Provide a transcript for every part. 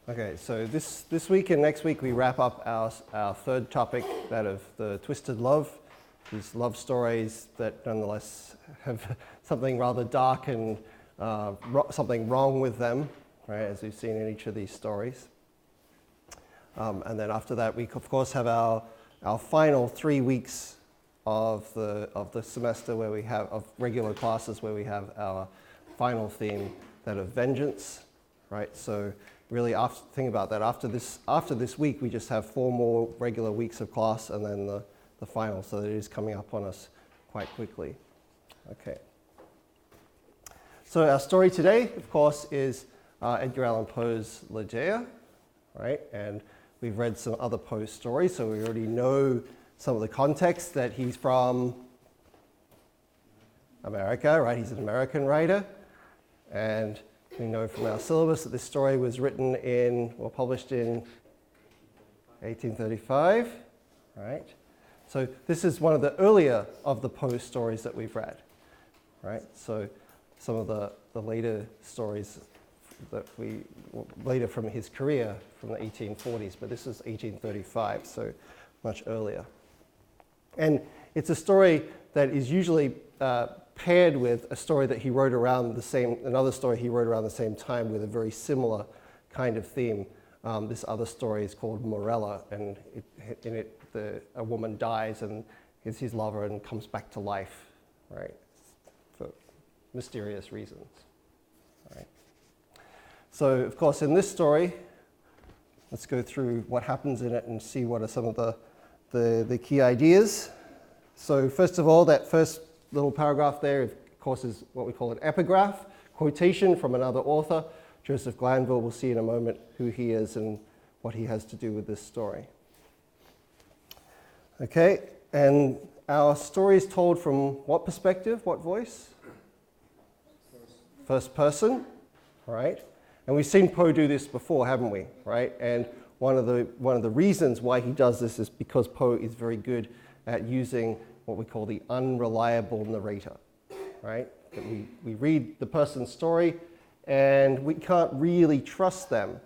Okay, so this week and next week we wrap up our third topic, that of the twisted love, these love stories that nonetheless have something rather dark and something wrong with them, right, as we've seen in each of these stories. And then after that, we of course have our final 3 weeks of the semester where we have, of regular classes, where we have our final theme, that of vengeance, right? So really, think about that. After this week, we just have 4 more regular weeks of class, and then the final. So it is coming up on us quite quickly. Okay. So our story today, of course, is Edgar Allan Poe's Ligeia, right? And we've read some other Poe stories, so we already know some of the context, that he's from America, right? He's an American writer, and we know from our syllabus that this story was written or published in 1835, right? So this is one of the earlier of the Poe stories that we've read, right? So some of the later stories that later from his career from the 1840s, but this is 1835, so much earlier. And it's a story that is usually paired with a story that he wrote around another story he wrote around the same time with a very similar kind of theme. This other story is called Morella, and in it a woman dies and is his lover and comes back to life, right, for mysterious reasons, right? So, of course, in this story, let's go through what happens in it and see what are some of the key ideas. So, first of all, that first little paragraph there, of course, is what we call an epigraph, quotation from another author. Joseph Glanville, we'll see in a moment who he is and what he has to do with this story. Okay, and our story is told from what perspective, what voice? First person, right? And we've seen Poe do this before, haven't we, right? And one of the reasons why he does this is because Poe is very good at using what we call the unreliable narrator, right? That we read the person's story and we can't really trust them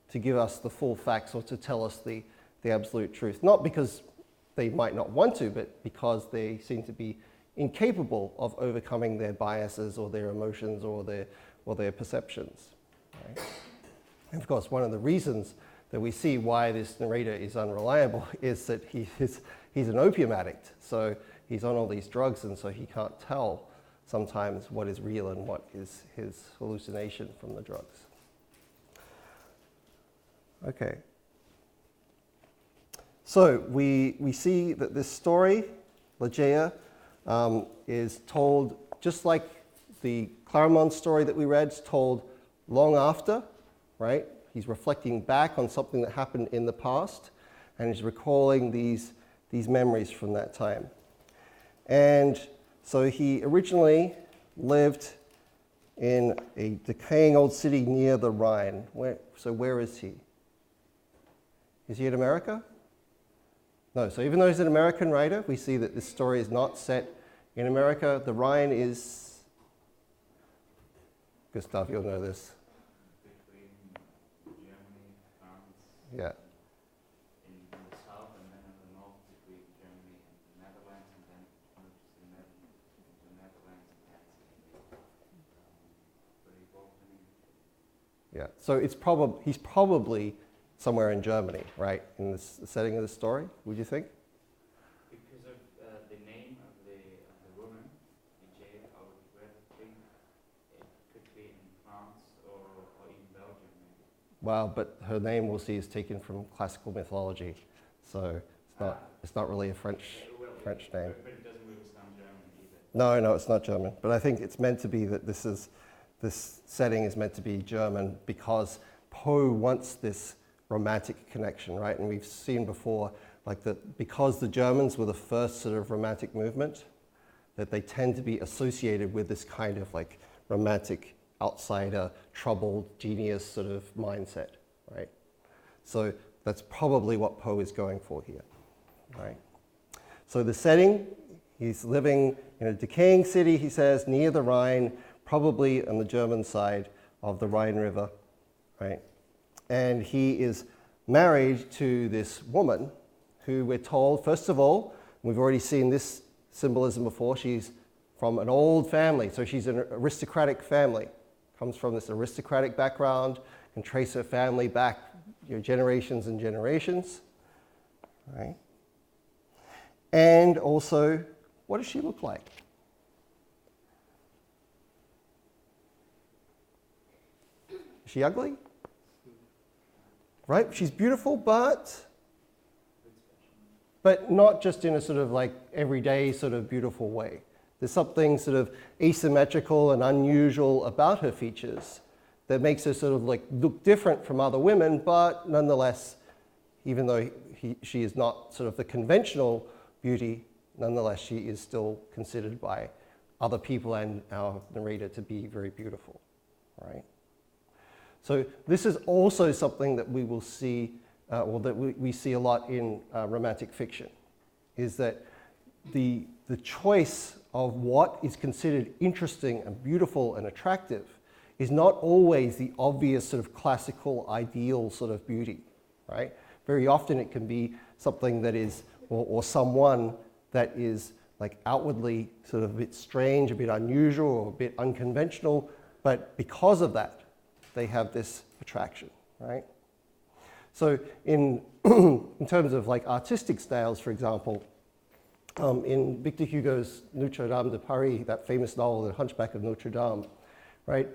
to give us the full facts or to tell us the absolute truth. Not because they might not want to, but because they seem to be incapable of overcoming their biases or their emotions or their perceptions, right? And of course, one of the reasons that we see why this narrator is unreliable is that he's an opium addict. So he's on all these drugs, and so he can't tell sometimes what is real and what is his hallucination from the drugs. Okay. So we see that this story, Ligeia, is told just like the Clarimon story that we read, is told long after, right? He's reflecting back on something that happened in the past, and he's recalling these memories from that time. And so he originally lived in a decaying old city near the Rhine. Where is he? Is he in America? No, so even though he's an American writer, we see that this story is not set in America. The Rhine is, Gustav, you'll know this. Between Germany, France, Yeah. in the south, and then in the north between Germany and the Netherlands, and then moves to the Netherlands and ends in the Balkan. Yeah, so he's probably somewhere in Germany, right, in the setting of the story, would you think? Because of the name of the woman, Ligeia, I would think it could be in France or even Belgium, maybe. Well, but her name, we'll see, is taken from classical mythology, so it's not really a French name. But it doesn't really sound German either. No, it's not German, but I think it's meant to be that this setting is meant to be German because Poe wants this romantic connection, right? And we've seen before, like because the Germans were the first sort of romantic movement, that they tend to be associated with this kind of like romantic outsider, troubled, genius sort of mindset, right? So that's probably what Poe is going for here, right? So the setting, he's living in a decaying city, he says, near the Rhine, probably on the German side of the Rhine River, right? and he is married to this woman who we're told, first of all, we've already seen this symbolism before, she's from an old family, so she's an aristocratic family, comes from this aristocratic background, can trace her family back generations and generations, right? And also, what does she look like? Is she ugly? Right? She's beautiful, but not just in a sort of like everyday sort of beautiful way. There's something sort of asymmetrical and unusual about her features that makes her sort of like look different from other women, but nonetheless, even though she is not sort of the conventional beauty, nonetheless she is still considered by other people and our narrator to be very beautiful, right? So this is also something that we will see, or that we see a lot in romantic fiction, is that the choice of what is considered interesting and beautiful and attractive is not always the obvious sort of classical ideal sort of beauty, right? Very often it can be something that is, or someone that is like outwardly sort of a bit strange, a bit unusual, or a bit unconventional, but because of that, they have this attraction, right? So in terms of like artistic styles, for example, in Victor Hugo's Notre Dame de Paris, that famous novel, The Hunchback of Notre Dame, right?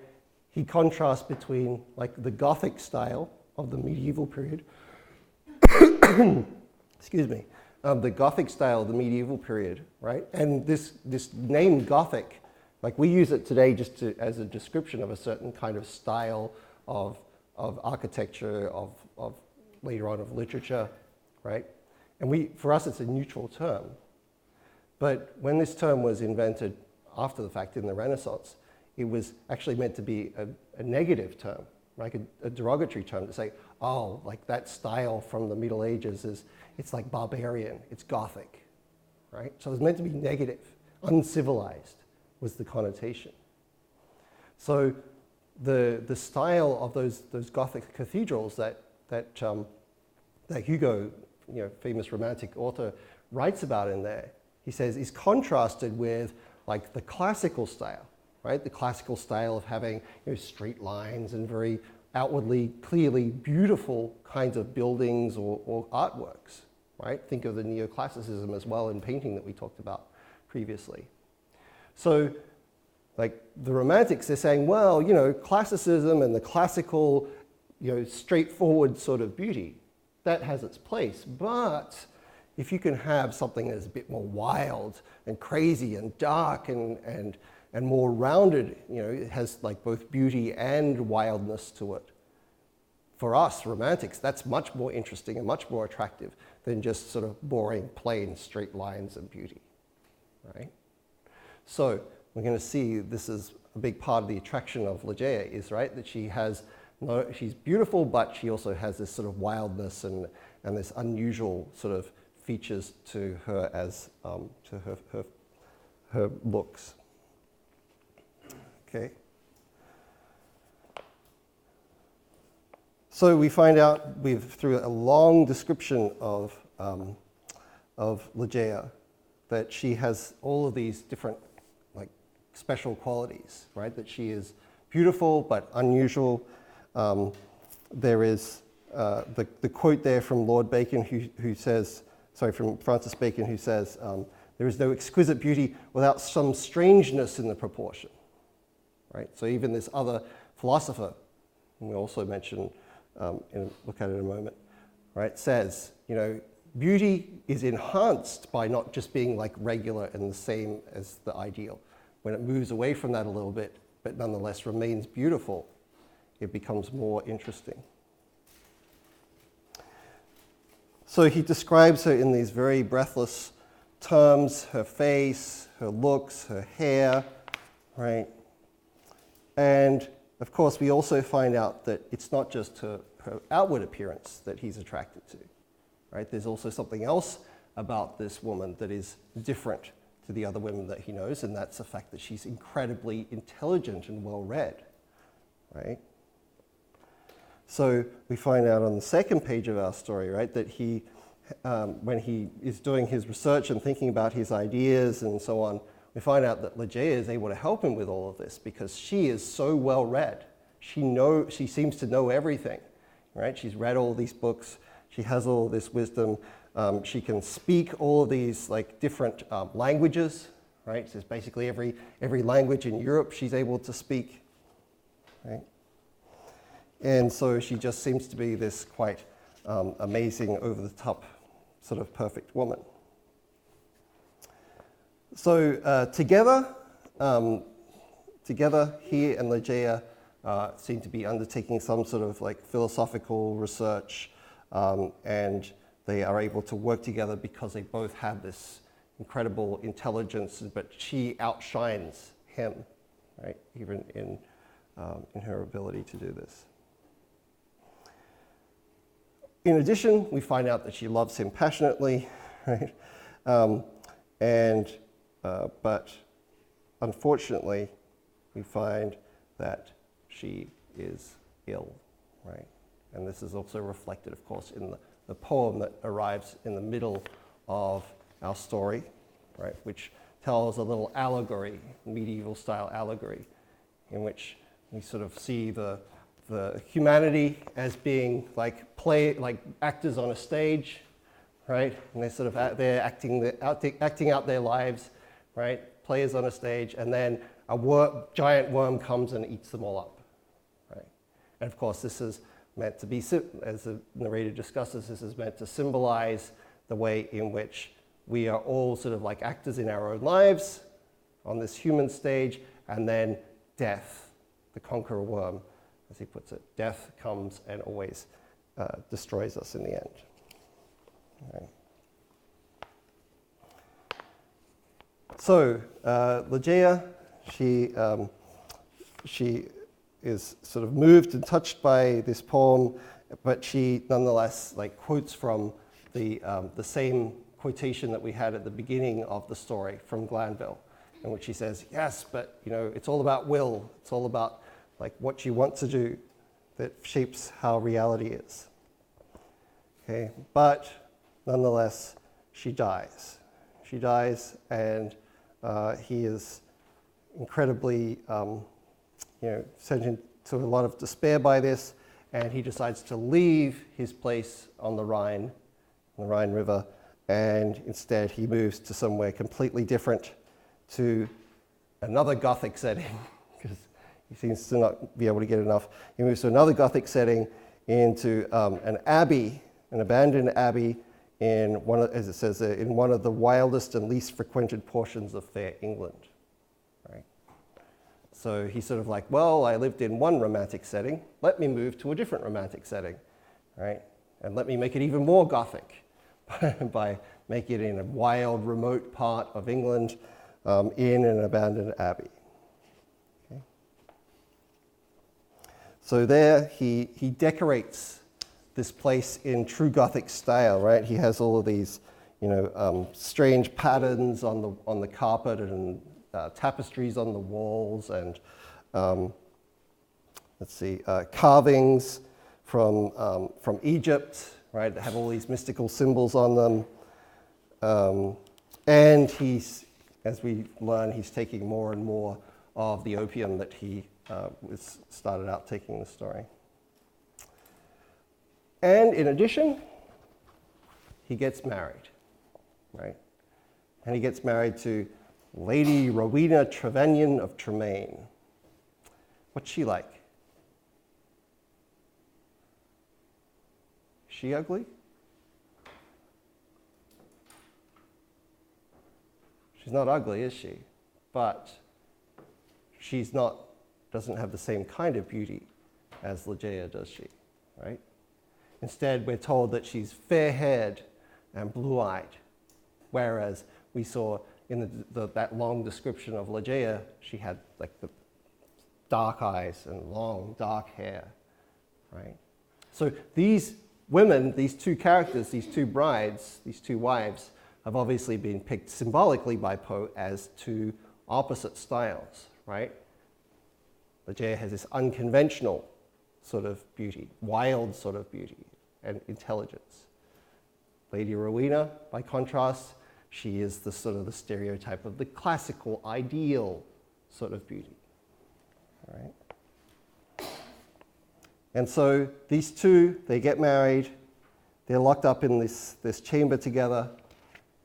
He contrasts between like the Gothic style of the medieval period, excuse me, the Gothic style of the medieval period, right? And this name Gothic, like we use it today just as a description of a certain kind of style of architecture, of later on of literature, right? And for us it's a neutral term. But when this term was invented after the fact in the Renaissance, it was actually meant to be a negative term, like a derogatory term to say, oh, like that style from the Middle Ages it's like barbarian, it's Gothic, right? So it was meant to be negative, uncivilized was the connotation. So the style of those Gothic cathedrals that Hugo, famous romantic author, writes about in there, he says, is contrasted with like the classical style, right? The classical style of having straight lines and very outwardly, clearly beautiful kinds of buildings or artworks, right? Think of the neoclassicism as well in painting that we talked about previously. So like the Romantics, they're saying, well, classicism and the classical, straightforward sort of beauty, that has its place, but if you can have something that's a bit more wild and crazy and dark and more rounded, it has like both beauty and wildness to it. For us, Romantics, that's much more interesting and much more attractive than just sort of boring, plain, straight lines and beauty, right? So we're going to see this is a big part of the attraction of Ligeia is, right, that she's beautiful, but she also has this sort of wildness and this unusual sort of features to her as to her looks. Okay. So we find out through a long description of Ligeia that she has all of these different like special qualities, right? That she is beautiful but unusual. There is the quote there from Lord Bacon who says, from Francis Bacon, who says, there is no exquisite beauty without some strangeness in the proportion, right? So even this other philosopher, and we also mention, look at it in a moment, right, says, beauty is enhanced by not just being like regular and the same as the ideal. When it moves away from that a little bit, but nonetheless remains beautiful, it becomes more interesting. So he describes her in these very breathless terms, her face, her looks, her hair, right? And of course, we also find out that it's not just her outward appearance that he's attracted to, right? There's also something else about this woman that is different to the other women that he knows, and that's the fact that she's incredibly intelligent and well-read, right? So we find out on the second page of our story, right, that he, when he is doing his research and thinking about his ideas and so on, we find out that Ligeia is able to help him with all of this because she is so well read. She seems to know everything, right? She's read all these books. She has all this wisdom. She can speak all of these like different languages, right? So it's basically every language in Europe she's able to speak, right? And so she just seems to be this quite amazing, over-the-top, sort of perfect woman. So together, he and Ligeia seem to be undertaking some sort of like philosophical research, and they are able to work together because they both have this incredible intelligence, but she outshines him, right? Even in her ability to do this. In addition, we find out that she loves him passionately, right? But unfortunately, we find that she is ill, right? And this is also reflected, of course, in the poem that arrives in the middle of our story, right? Which tells a little allegory, medieval-style allegory, in which we sort of see the humanity as being like actors on a stage, right? And they're sort of they're acting out their lives, right? Players on a stage, and then a giant worm comes and eats them all up, right? And of course, this is meant to be, as the narrator discusses, this is meant to symbolize the way in which we are all sort of like actors in our own lives on this human stage, and then death, the conqueror worm, as he puts it, death comes and always destroys us in the end. Right. So Ligeia, she is sort of moved and touched by this poem, but she nonetheless like quotes from the same quotation that we had at the beginning of the story from Glanville, in which she says, yes, but you know, it's all about will. It's all about like what you want to do that shapes how reality is. Okay, but nonetheless, she dies. She dies, and he is incredibly, sent into a lot of despair by this, and he decides to leave his place on the Rhine River, and instead he moves to somewhere completely different, to another Gothic setting, because he seems to not be able to get enough. He moves to another Gothic setting, into an abbey, an abandoned abbey in one of, as it says, in one of the wildest and least frequented portions of fair England. Right? So he's sort of like, well, I lived in one romantic setting. Let me move to a different romantic setting, right? And let me make it even more Gothic by making it in a wild, remote part of England, in an abandoned abbey. So there he decorates this place in true Gothic style, right? He has all of these, strange patterns on the carpet and tapestries on the walls, and carvings from Egypt, right? That have all these mystical symbols on them, and he's, as we learn, he's taking more and more of the opium that he started out taking in the story. And in addition, he gets married, right? And he gets married to Lady Rowena Trevanion of Tremaine. What's she like? Is she ugly? She's not ugly, is she? But doesn't have the same kind of beauty as Ligeia, does she? Right? Instead, we're told that she's fair-haired and blue-eyed, whereas we saw in that long description of Ligeia, she had like the dark eyes and long, dark hair, right? So these women, these two characters, these two brides, these two wives, have obviously been picked symbolically by Poe as two opposite styles, right? Ligeia has this unconventional sort of beauty, wild sort of beauty and intelligence. Lady Rowena, by contrast, she is the sort of the stereotype of the classical, ideal sort of beauty. All right? And so these two, they get married, they're locked up in this chamber together,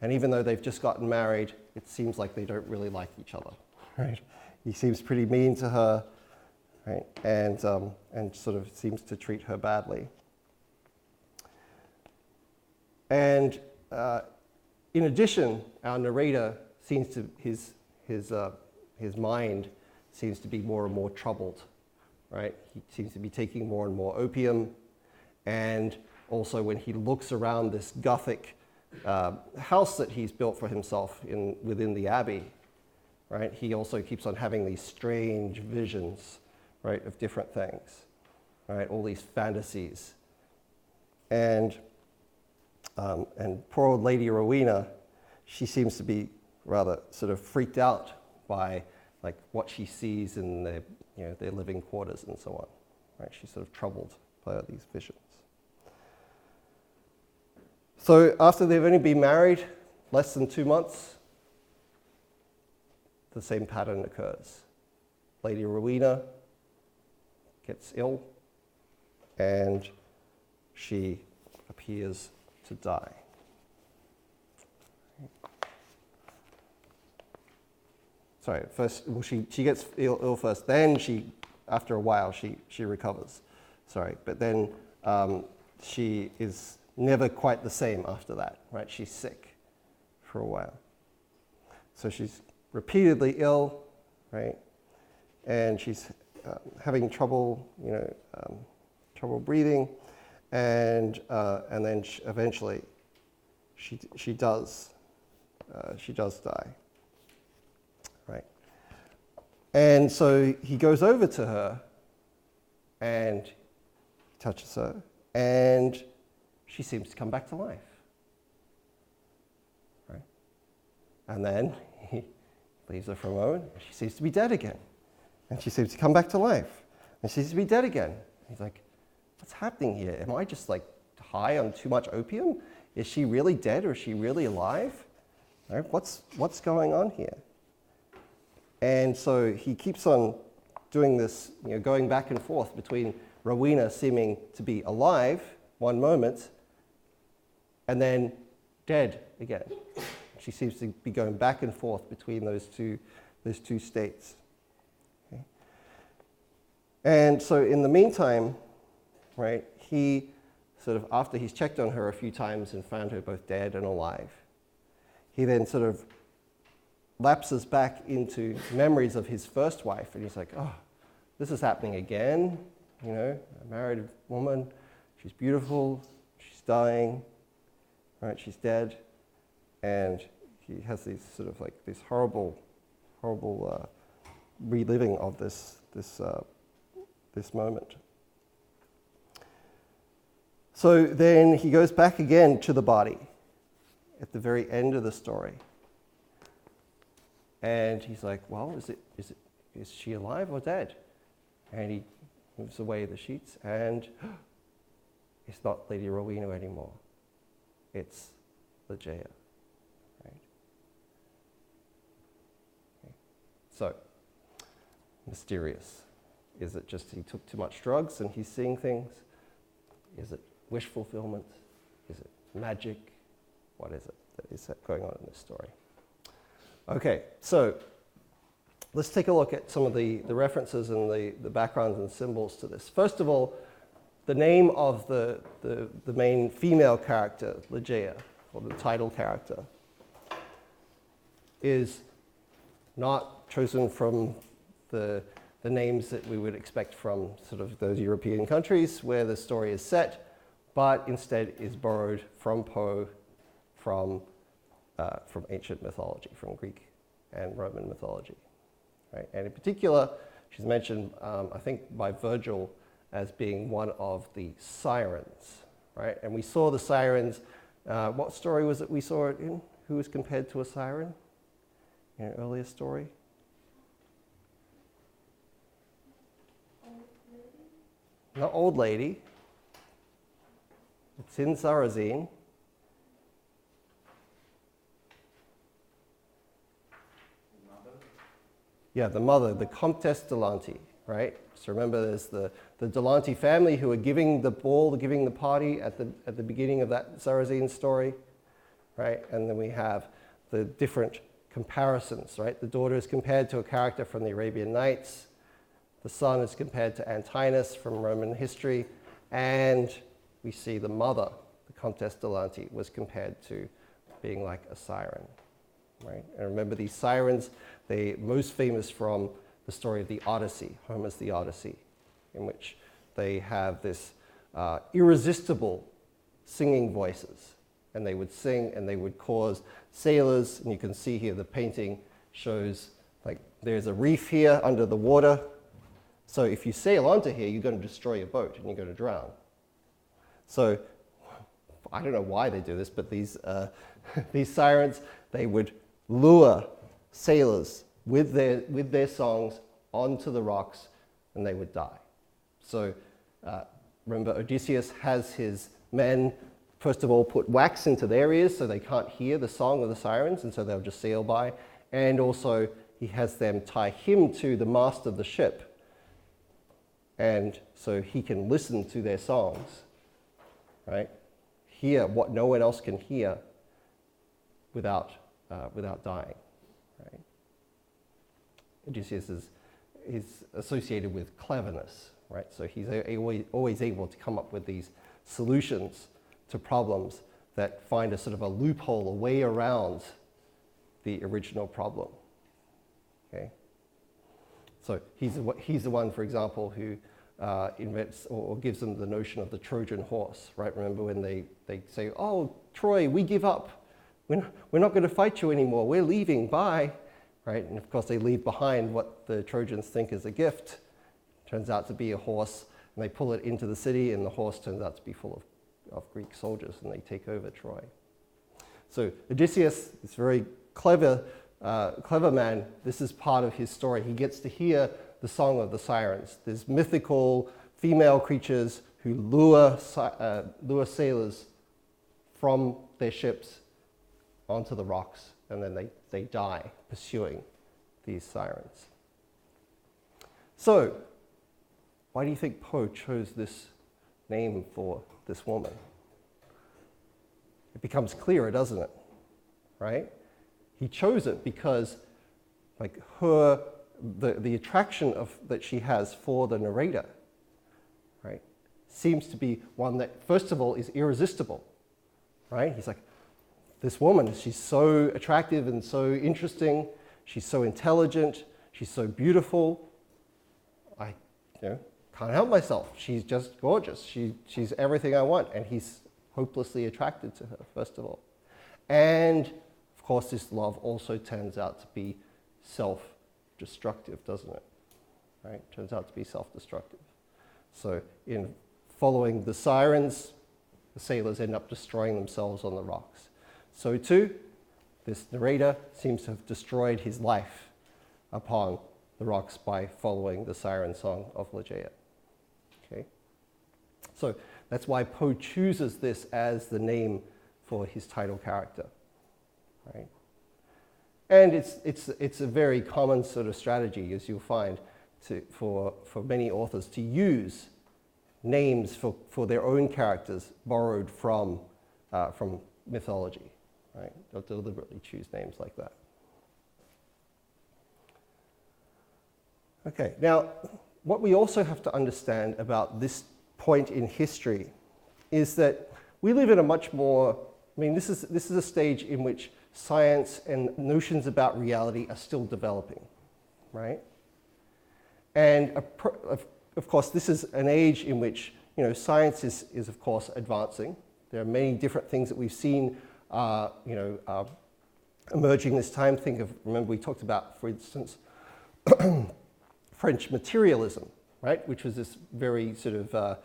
and even though they've just gotten married, it seems like they don't really like each other. Right? He seems pretty mean to her, right? And sort of seems to treat her badly. And in addition, our narrator seems to his mind seems to be more and more troubled, right? He seems to be taking more and more opium, and also when he looks around this Gothic house that he's built for himself within the abbey, right? He also keeps on having these strange visions, right, of different things, right? All these fantasies, and poor old Lady Rowena, she seems to be rather sort of freaked out by like what she sees in their living quarters and so on. Right? She's sort of troubled by these visions. So after they've only been married less than 2 months, the same pattern occurs. Lady Rowena gets ill and she appears to die. Sorry, first, well, she gets ill first, then after a while, she recovers. Sorry, but then she is never quite the same after that, right? She's sick for a while. So she's repeatedly ill, right? And she's having trouble, trouble breathing, and then eventually she does die. Right. And so he goes over to her and touches her, and she seems to come back to life. Right. And then he leaves her for a moment, and she seems to be dead again. And she seems to come back to life, and she seems to be dead again. He's like, what's happening here? Am I just like high on too much opium? Is she really dead or is she really alive? Right? What's going on here? And so he keeps on doing this, going back and forth between Rowena seeming to be alive one moment and then dead again. She seems to be going back and forth between those two states. Okay? And so in the meantime, right, he sort of, after he's checked on her a few times and found her both dead and alive, he then sort of lapses back into memories of his first wife, and he's like, oh, this is happening again, a married woman, she's beautiful, she's dying, right, she's dead, and he has these sort of like this horrible reliving of this moment. So then he goes back again to the body at the very end of the story. And he's like, well, is she alive or dead? And he moves away the sheets, and it's not Lady Rowena anymore. It's Ligeia. Right? Okay. So, mysterious. Is it just he took too much drugs and he's seeing things? Is it wish fulfillment? Is it magic? What is it that is going on in this story? Okay, so let's take a look at some of the references and the backgrounds and symbols to this. First of all, the name of the main female character, Ligeia, or the title character, is not chosen from the names that we would expect from sort of those European countries where the story is set, but instead is borrowed from Poe, from ancient mythology, from Greek and Roman mythology. Right? And in particular, she's mentioned, I think, by Virgil as being one of the sirens. Right? And we saw the sirens, what story was it we saw it in? Who was compared to a siren in an earlier story? not old lady. It's in Sarrazin. Yeah, the mother, the Comtesse de Lanty, right? So remember, there's the de Lanty family who are giving the ball, giving the party at the beginning of that Sarrazin story, right? And then we have the different comparisons, right? The daughter is compared to a character from the Arabian Nights. The son is compared to Antinous from Roman history. And we see the mother, the Comtesse de Lanty, was compared to being like a siren, right? And remember, these sirens, they're most famous from the story of the Odyssey, Homer's The Odyssey, in which they have this irresistible singing voices. And they would sing and they would cause sailors, and you can see here the painting shows like there's a reef here under the water. So if you sail onto here, you're going to destroy your boat and you're going to drown. So I don't know why they do this, but these sirens, they would lure sailors with their songs onto the rocks, and they would die. So remember, Odysseus has his men, first of all, put wax into their ears so they can't hear the song of the sirens, and so they'll just sail by. And also, he has them tie him to the mast of the ship, and so he can listen to their songs, right? Hear what no one else can hear without dying, right? Odysseus is associated with cleverness, right? So he's always able to come up with these solutions to problems that find a sort of a loophole, a way around the original problem, okay? So he's the one, for example, who invents or gives them the notion of the Trojan horse, right? Remember when they say, oh, Troy, we give up. We're not going to fight you anymore. We're leaving. Bye. Right? And of course, they leave behind what the Trojans think is a gift. Turns out to be a horse, and they pull it into the city, and the horse turns out to be full of Greek soldiers, and they take over Troy. So Odysseus is very clever man. This is part of his story. He gets to hear the song of the sirens. There's mythical female creatures who lure sailors from their ships onto the rocks, and then they die pursuing these sirens. So, why do you think Poe chose this name for this woman? It becomes clearer, doesn't it? Right? He chose it because, like, the attraction that she has for the narrator, right, seems to be one that, first of all, is irresistible, right? He's like, this woman, she's so attractive and so interesting, she's so intelligent, she's so beautiful, I can't help myself. She's just gorgeous. She's everything I want, and he's hopelessly attracted to her, first of all. And, of course, this love also turns out to be self-destructive, doesn't it? Right? Turns out to be self-destructive. So in following the sirens, the sailors end up destroying themselves on the rocks. So too, this narrator seems to have destroyed his life upon the rocks by following the siren song of Ligeia. Okay? So that's why Poe chooses this as the name for his title character. Right? And it's a very common sort of strategy, as you'll find, for many authors to use names for their own characters borrowed from mythology. Right? They'll deliberately choose names like that. Okay, now what we also have to understand about this point in history is that we live in a much more, this is a stage in which science and notions about reality are still developing, right? And of course, this is an age in which science is of course advancing. There are many different things that we've seen emerging this time. Remember we talked about, for instance, French materialism, right? Which was this very sort of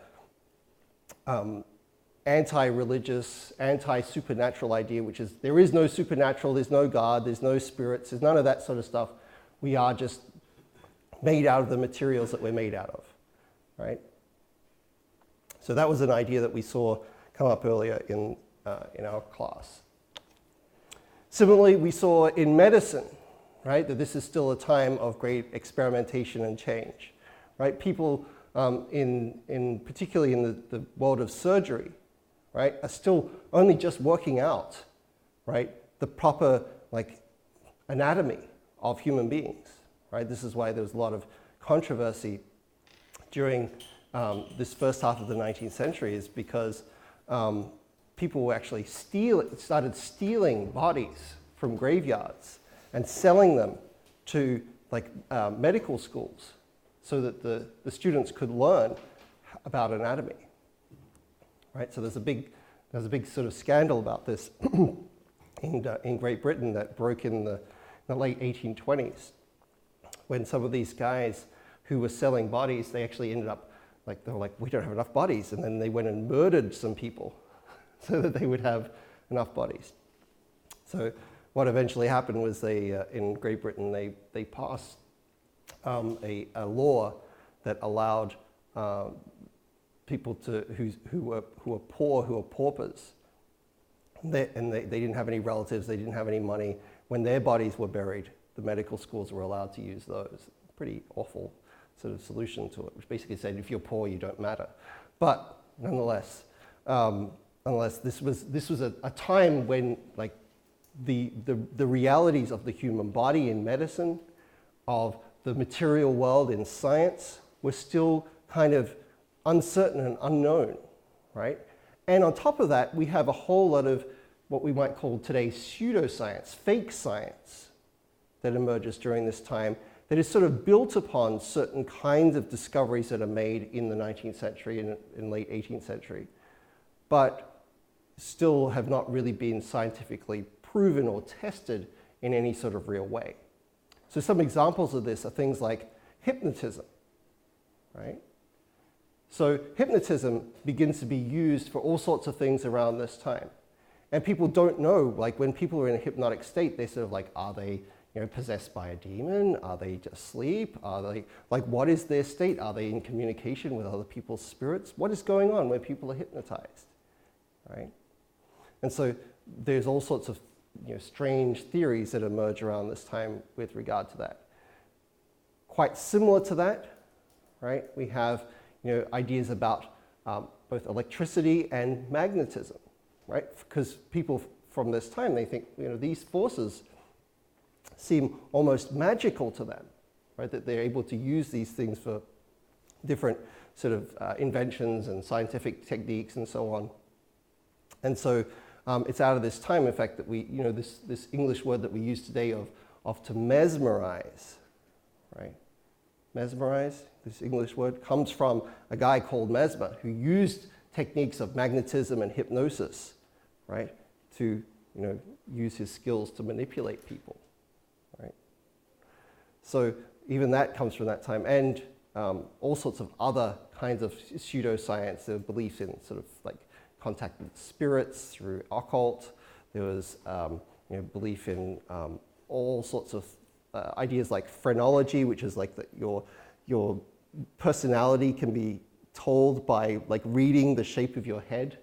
anti-religious, anti-supernatural idea, which is there is no supernatural, there's no God, there's no spirits, there's none of that sort of stuff. We are just made out of the materials that we're made out of, right? So that was an idea that we saw come up earlier in our class. Similarly, we saw in medicine, right, that this is still a time of great experimentation and change, right? People, particularly in the world of surgery, right, are still only just working out, right, the proper anatomy of human beings, right? This is why there was a lot of controversy during this first half of the 19th century, is because people were actually started stealing bodies from graveyards and selling them to medical schools so that the students could learn about anatomy. Right? So there's a big sort of scandal about this in Great Britain that broke in the late 1820s, when some of these guys who were selling bodies, they actually ended up they were like, we don't have enough bodies, and then they went and murdered some people so that they would have enough bodies. So what eventually happened was in Great Britain, they passed a law that allowed people who were poor, who were paupers, and they didn't have any relatives, they didn't have any money. When their bodies were buried, the medical schools were allowed to use those. Pretty awful sort of solution to it, which basically said, if you're poor, you don't matter. But nonetheless, this was a time when the realities of the human body in medicine, of the material world in science, were still kind of uncertain and unknown, right? And on top of that, we have a whole lot of what we might call today pseudoscience, fake science, that emerges during this time, that is sort of built upon certain kinds of discoveries that are made in the 19th century and in late 18th century, but still have not really been scientifically proven or tested in any sort of real way. So some examples of this are things like hypnotism, right? So hypnotism begins to be used for all sorts of things around this time. And people don't know, when people are in a hypnotic state, they're sort of are they possessed by a demon? Are they just asleep? Are they, what is their state? Are they in communication with other people's spirits? What is going on when people are hypnotized, right? And so there's all sorts of strange theories that emerge around this time with regard to that. Quite similar to that, right? We have ideas about both electricity and magnetism, right? Because people from this time, they think these forces seem almost magical to them, right? That they're able to use these things for different sort of inventions and scientific techniques and so on. And so it's out of this time, in fact, that we, this English word that we use today of to mesmerize, right? Mesmerize, this English word, comes from a guy called Mesmer who used techniques of magnetism and hypnosis, right? To, use his skills to manipulate people, right? So even that comes from that time, and all sorts of other kinds of pseudoscience, the beliefs in sort of contact with spirits through occult. There was belief in all sorts of ideas like phrenology, which is that your personality can be told by reading the shape of your head,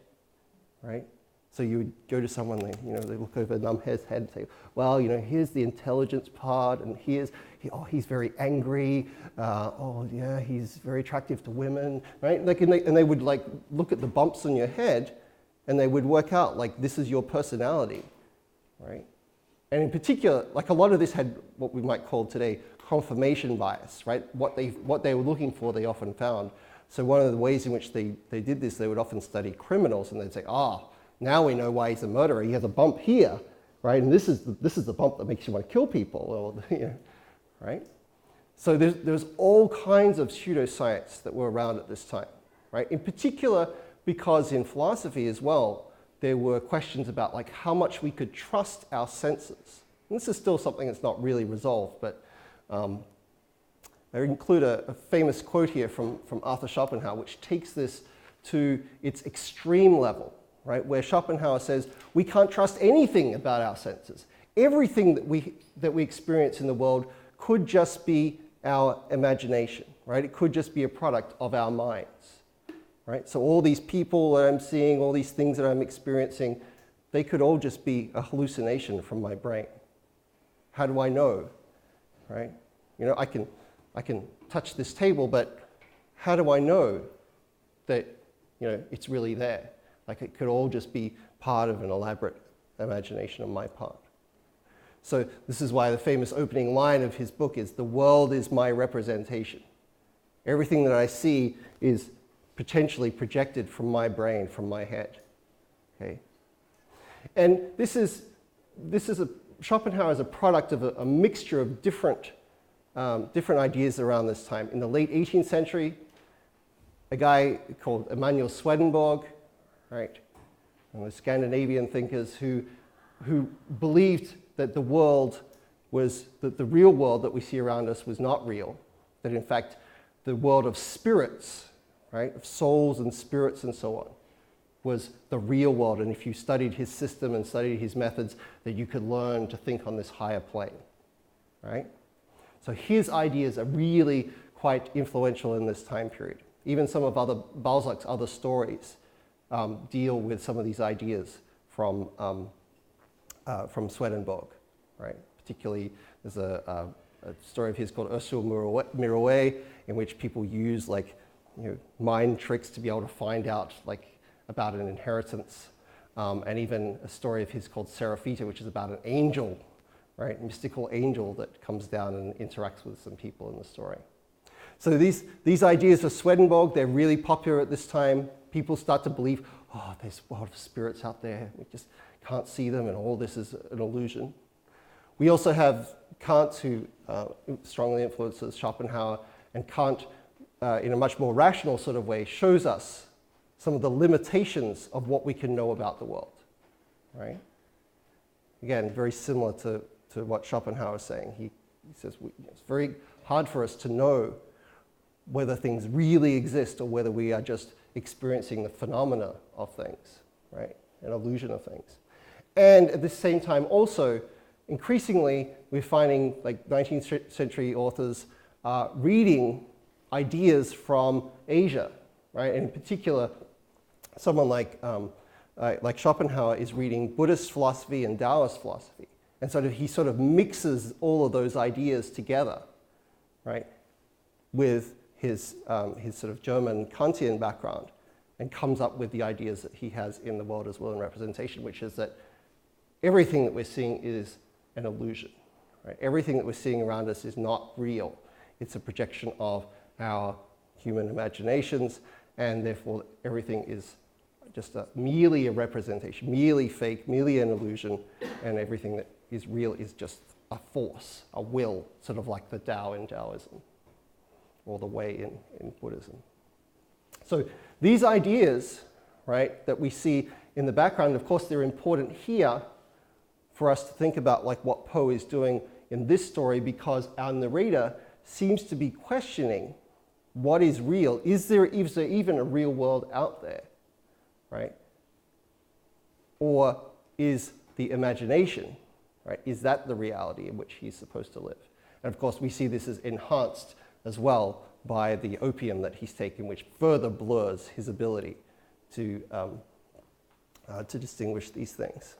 right? So you would go to someone, they look over Numbhead's head and say, well, here's the intelligence part, and he's very angry. Yeah, he's very attractive to women, right? And they would look at the bumps on your head, and they would work out this is your personality, right? And in particular, a lot of this had what we might call today confirmation bias, right? What they were looking for, they often found. So one of the ways in which they did this, they would often study criminals, and they'd say, now we know why he's a murderer. He has a bump here, right? And this is the bump that makes you want to kill people, or, right? So there's all kinds of pseudoscience that were around at this time, right? In particular, because in philosophy as well, there were questions about how much we could trust our senses. And this is still something that's not really resolved, but I include a famous quote here from Arthur Schopenhauer, which takes this to its extreme level, right? Where Schopenhauer says, we can't trust anything about our senses. Everything that we experience in the world could just be our imagination, right? It could just be a product of our minds, right? So all these people that I'm seeing, all these things that I'm experiencing, they could all just be a hallucination from my brain. How do I know, right? You know, I can touch this table, but how do I know that, you know, it's really there? Like, it could all just be part of an elaborate imagination on my part. So this is why the famous opening line of his book is, "The world is my representation." Everything that I see is potentially projected from my brain, from my head. Okay? And Schopenhauer is a product of a mixture of different ideas around this time. In the late 18th century, a guy called Emanuel Swedenborg, right, and the Scandinavian thinkers who believed that the world was, that the real world that we see around us was not real, that in fact the world of spirits, right, of souls and spirits and so on, was the real world, and if you studied his system and studied his methods, that you could learn to think on this higher plane, right? So his ideas are really quite influential in this time period. Even some of Balzac's other stories deal with some of these ideas from Swedenborg, right? Particularly, there's a story of his called Ursule Mirouet, in which people use, like, you know, mind tricks to be able to find out, like, about an inheritance, and even a story of his called Seraphita, which is about an angel, right, mystical angel that comes down and interacts with some people in the story. So these ideas of Swedenborg, they're really popular at this time. People start to believe, oh, there's a world of spirits out there, we just can't see them, and all this is an illusion. We also have Kant, who strongly influences Schopenhauer, and Kant, in a much more rational sort of way, shows us some of the limitations of what we can know about the world, right? Again, very similar to what Schopenhauer is saying. He says it's very hard for us to know whether things really exist or whether we are just experiencing the phenomena of things, right? An illusion of things. And at the same time also, increasingly, we're finding, like, 19th century authors reading ideas from Asia, right? And in particular, someone like Schopenhauer is reading Buddhist philosophy and Taoist philosophy. And he sort of mixes all of those ideas together, right, with his sort of German Kantian background, and comes up with the ideas that he has in The World as Will and Representation, which is that everything that we're seeing is an illusion, right? Everything that we're seeing around us is not real. It's a projection of our human imaginations, and therefore everything is just merely a representation, merely fake, merely an illusion, and everything that is real is just a force, a will, sort of like the Tao in Taoism, or the Way in Buddhism. So these ideas, right, that we see in the background, of course, they're important here for us to think about, like, what Poe is doing in this story, because our narrator seems to be questioning what is real. Is there even a real world out there, right? Or is the imagination, right, is that the reality in which he's supposed to live? And of course, we see this as enhanced as well by the opium that he's taken, which further blurs his ability to distinguish these things.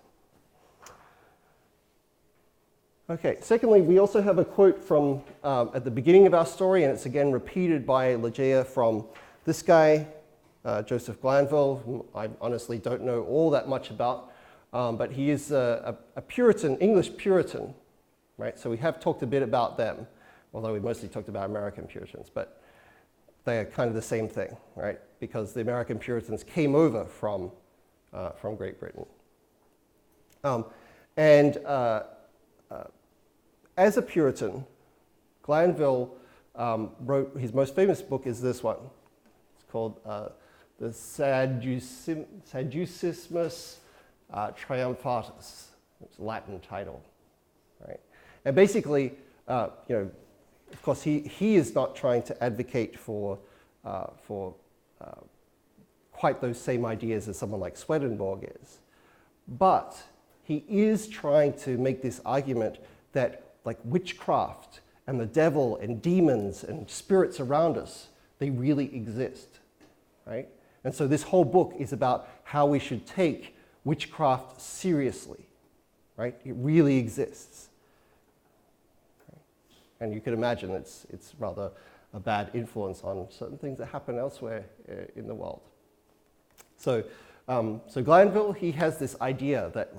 Okay, secondly, we also have a quote from at the beginning of our story, and it's again repeated by Ligeia from this guy, Joseph Glanville, whom I honestly don't know all that much about, but he is a Puritan, English Puritan, right? So we have talked a bit about them, although we mostly talked about American Puritans, but they are kind of the same thing, right? Because the American Puritans came over from Great Britain. As a Puritan, Glanville wrote, his most famous book is this one. It's called the Sadducismus Triumphatus. It's a Latin title, right? And basically, of course, he is not trying to advocate for quite those same ideas as someone like Swedenborg is, but he is trying to make this argument that, like, witchcraft and the devil and demons and spirits around us, they really exist, right? And so this whole book is about how we should take witchcraft seriously, right? It really exists. And you can imagine it's rather a bad influence on certain things that happen elsewhere in the world. So Glanville, he has this idea that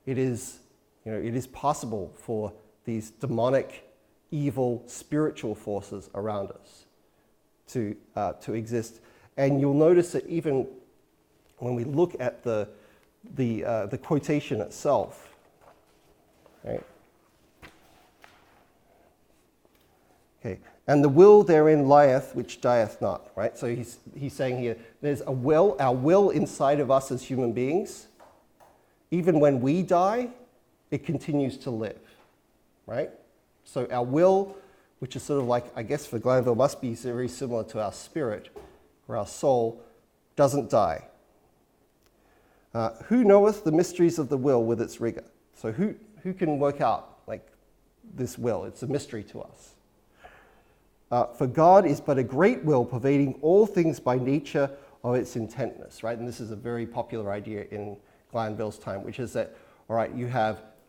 it is possible for these demonic, evil, spiritual forces around us to exist. And you'll notice that even when we look at the quotation itself, right? Okay, and the will therein lieth which dieth not, right? So he's saying here, there's a will, our will inside of us as human beings. Even when we die, it continues to live, right? So our will, which is sort of like, I guess for Glanville, must be very similar to our spirit, or our soul, doesn't die. Who knoweth the mysteries of the will with its rigor? So who can work out this will? It's a mystery to us. For God is but a great will, pervading all things by nature of its intentness, right? And this is a very popular idea in Glanville's time, which is that, all right,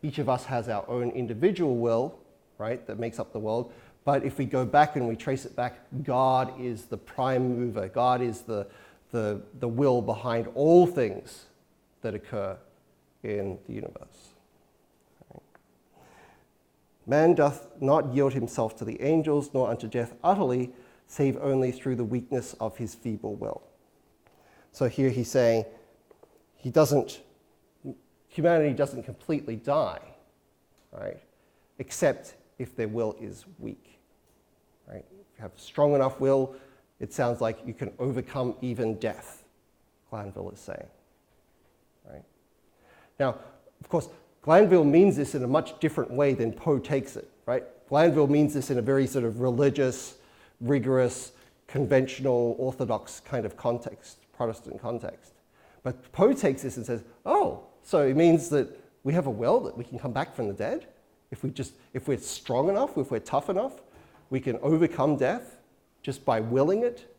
each of us has our own individual will, right, that makes up the world. But if we go back and we trace it back, God is the prime mover. God is the will behind all things that occur in the universe. Man doth not yield himself to the angels, nor unto death utterly, save only through the weakness of his feeble will. So here he's saying humanity doesn't completely die, right? Except if their will is weak, right? If you have strong enough will, it sounds like you can overcome even death, Glanville is saying, right? Now, of course, Glanville means this in a much different way than Poe takes it, right? Glanville means this in a very sort of religious, rigorous, conventional, orthodox kind of context, Protestant context. But Poe takes this and says, oh, so it means that we have a will, that we can come back from the dead? If we're strong enough, if we're tough enough, we can overcome death just by willing it,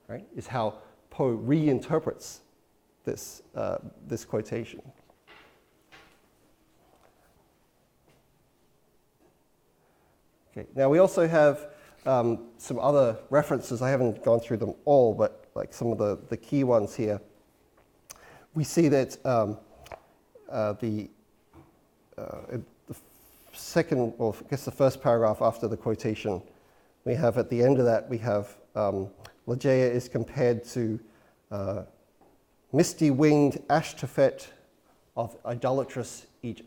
right? Is how Poe reinterprets this quotation. Okay. Now we also have some other references. I haven't gone through them all, but some of the key ones here. We see that the second, or I guess the first paragraph after the quotation, we have at the end of that, we have Ligeia is compared to misty-winged Ashtophet of idolatrous Egypt.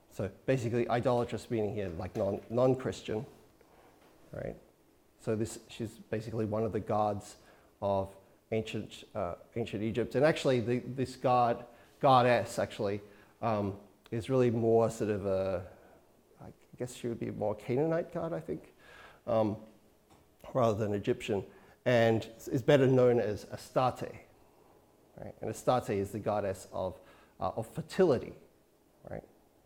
So basically, idolatrous meaning here non-Christian, right? So she's basically one of the gods of ancient Egypt, and actually this goddess actually is really more sort of I guess she would be more Canaanite god, I think, rather than Egyptian, and is better known as Astarte, right? And Astarte is the goddess of fertility, right?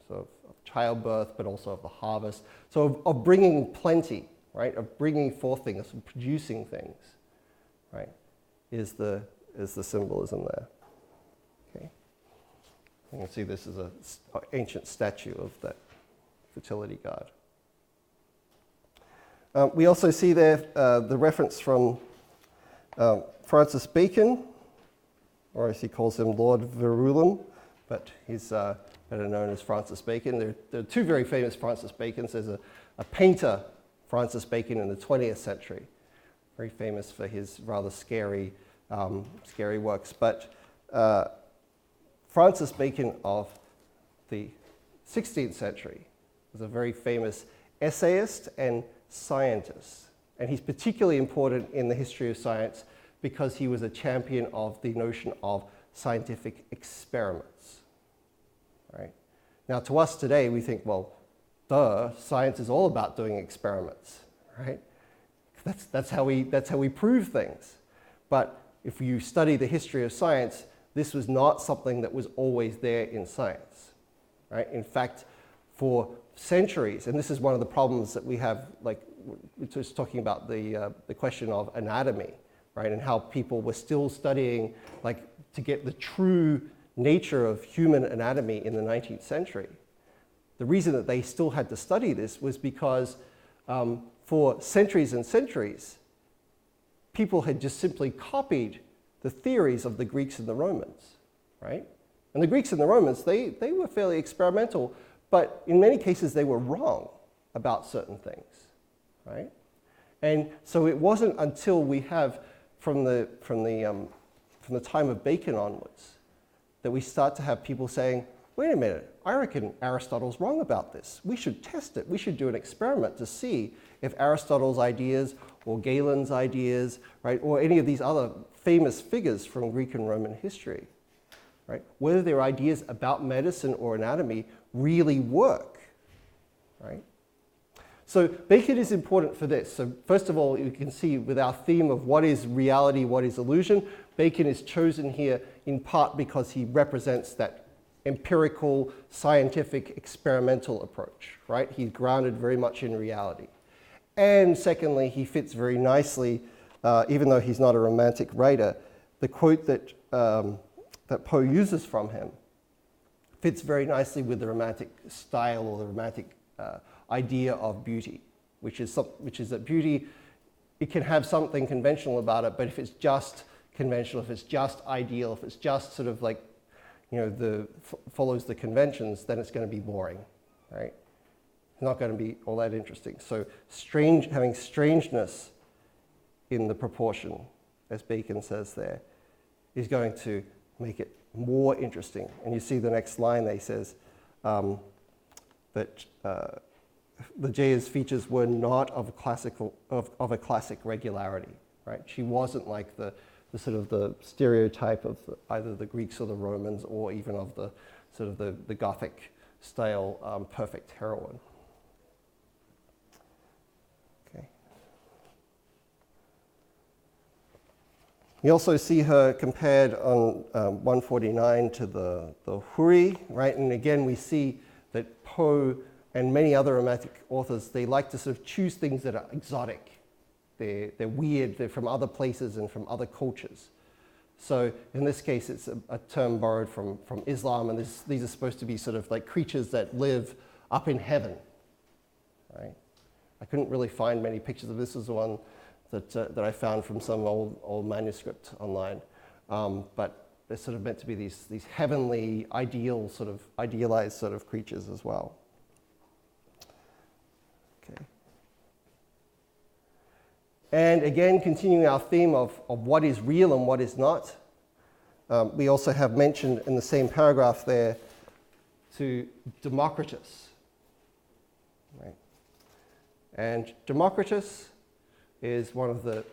So of childbirth, but also of the harvest. So of bringing plenty, right? Of bringing forth things, of producing things, right? Is the symbolism there. Okay. You can see this is an ancient statue of that fertility god. We also see there the reference from Francis Bacon, or as he calls him, Lord Verulam, but he's better known as Francis Bacon. There are two very famous Francis Bacons. There's a painter, Francis Bacon, in the 20th century, very famous for his rather scary works. But Francis Bacon of the 16th century was a very famous essayist and scientist. And he's particularly important in the history of science because he was a champion of the notion of scientific experiments. Right? Now, to us today, we think, well, science is all about doing experiments, right? That's how we prove things. But if you study the history of science, this was not something that was always there in science, right? In fact, for centuries, and this is one of the problems that we have, we're just talking about the question of anatomy, right? And how people were still studying, like, to get the true nature of human anatomy in the 19th century. The reason that they still had to study this was because for centuries and centuries, people had just simply copied the theories of the Greeks and the Romans, right? And the Greeks and the Romans, they were fairly experimental, but in many cases they were wrong about certain things, right? And so it wasn't until we have, from the time of Bacon onwards, that we start to have people saying, wait a minute, I reckon Aristotle's wrong about this. We should test it. We should do an experiment to see if Aristotle's ideas or Galen's ideas, right, or any of these other famous figures from Greek and Roman history, right, whether their ideas about medicine or anatomy really work, right? So Bacon is important for this. So first of all, you can see with our theme of what is reality, what is illusion, Bacon is chosen here in part because he represents that empirical, scientific, experimental approach, right? He's grounded very much in reality. And secondly, he fits very nicely, even though he's not a romantic writer, the quote that, that Poe uses from him fits very nicely with the romantic style or the romantic idea of beauty, which is that beauty, it can have something conventional about it, but if it's just conventional, if it's just ideal, if it's just sort of like, you know, follows the conventions, then it's going to be boring, right? It's not going to be all that interesting. So having strangeness in the proportion, as Bacon says there, is going to make it more interesting. And you see the next line there says that Ligeia's features were not of a classic regularity, right? She wasn't like the sort of the stereotype of either the Greeks or the Romans, or even of the sort of the Gothic style perfect heroine. Okay. You also see her compared on 149 to the Houri, right? And again, we see that Poe and many other romantic authors, they like to sort of choose things that are exotic. They're weird, they're from other places and from other cultures. So in this case, it's a term borrowed from Islam, and these are supposed to be sort of like creatures that live up in heaven, right? I couldn't really find many pictures of this. This is the one that I found from some old manuscript online. But they're sort of meant to be these heavenly, idealized sort of creatures as well. Okay. And again, continuing our theme of what is real and what is not, we also have mentioned in the same paragraph there to Democritus. Right? And Democritus is one of the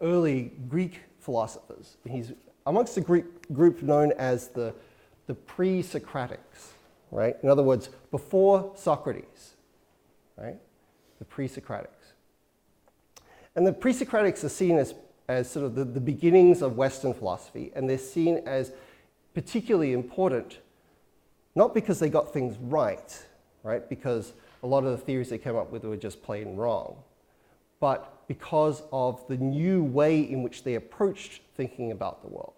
early Greek philosophers. He's amongst the Greek group known as the pre-Socratics, right? In other words, before Socrates, right? The pre-Socratics. And the pre-Socratics are seen as sort of the beginnings of Western philosophy, and they're seen as particularly important, not because they got things right? Because a lot of the theories they came up with were just plain wrong, but because of the new way in which they approached thinking about the world,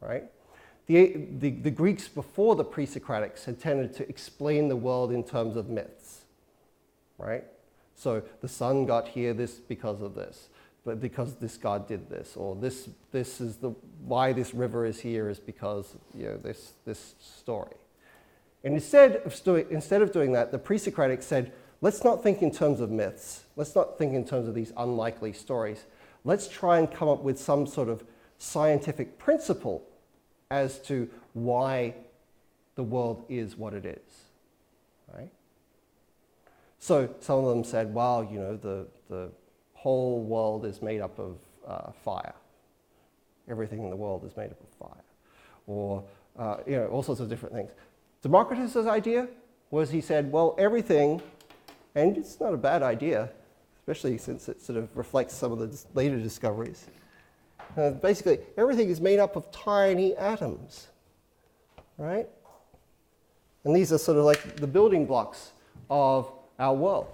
right? The Greeks before the pre-Socratics had tended to explain the world in terms of myths, right? So the sun got here because of this, but because this god did this, or this is why this river is here is because, you know, this story. And instead of doing that, the pre-Socratics said, let's not think in terms of myths. Let's not think in terms of these unlikely stories. Let's try and come up with some sort of scientific principle as to why the world is what it is, right? So some of them said, well, you know, the whole world is made up of fire. Everything in the world is made up of fire. Or, you know, all sorts of different things. Democritus' idea was, he said, well, everything, and it's not a bad idea, especially since it sort of reflects some of the later discoveries. Basically, everything is made up of tiny atoms, right? And these are sort of like the building blocks of our world,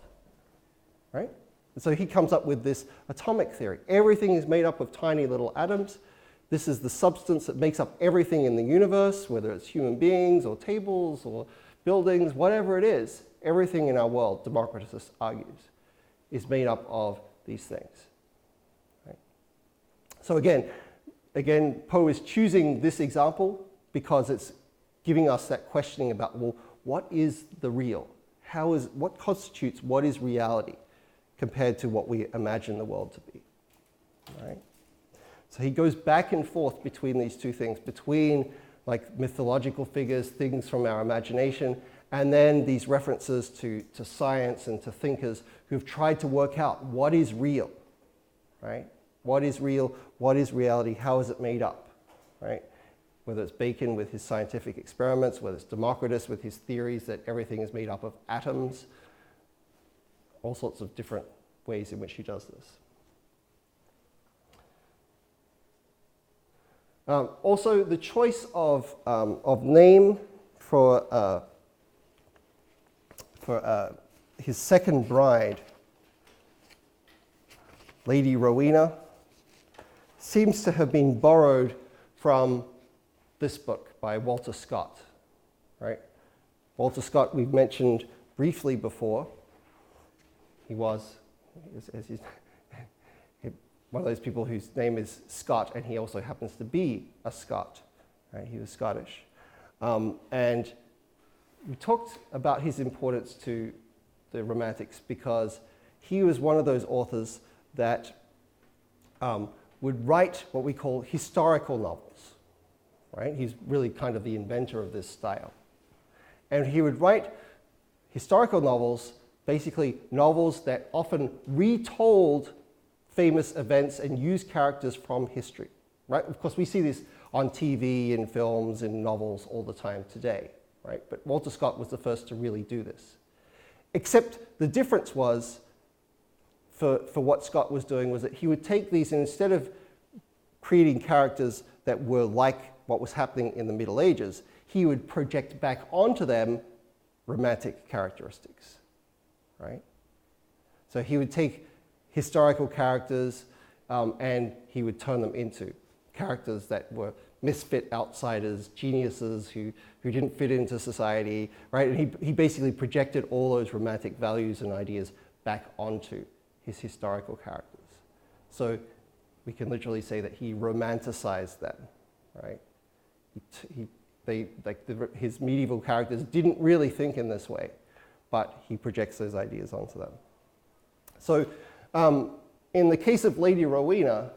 right? And so he comes up with this atomic theory. Everything is made up of tiny little atoms. This is the substance that makes up everything in the universe, whether it's human beings or tables or buildings, whatever it is. Everything in our world, Democritus argues, is made up of these things. Right? So again, Poe is choosing this example because it's giving us that questioning about, well, what is the real? What constitutes what is reality compared to what we imagine the world to be? Right? So he goes back and forth between these two things, between like mythological figures, things from our imagination, and then these references to science and to thinkers who've tried to work out what is real, right? What is real? What is reality? How is it made up, right? Whether it's Bacon with his scientific experiments, whether it's Democritus with his theories that everything is made up of atoms, all sorts of different ways in which he does this. Also, the choice of name for his second bride, Lady Rowena, seems to have been borrowed from this book by Walter Scott, right? Walter Scott we've mentioned briefly before. He was, as he's one of those people whose name is Scott, and he also happens to be a Scot, right? He was Scottish. And we talked about his importance to the Romantics because he was one of those authors that would write what we call historical novels, right? He's really kind of the inventor of this style. And he would write historical novels, basically novels that often retold famous events and use characters from history, right? Of course, we see this on TV and films and novels all the time today, right? But Walter Scott was the first to really do this. Except the difference was, for what Scott was doing, was that he would take these and instead of creating characters that were like what was happening in the Middle Ages, he would project back onto them romantic characteristics, right? So he would take historical characters and he would turn them into characters that were misfit outsiders, geniuses who didn't fit into society, right? And he basically projected all those romantic values and ideas back onto his historical characters. So we can literally say that he romanticized them, right? His medieval characters didn't really think in this way, but he projects those ideas onto them. So in the case of Lady Rowena,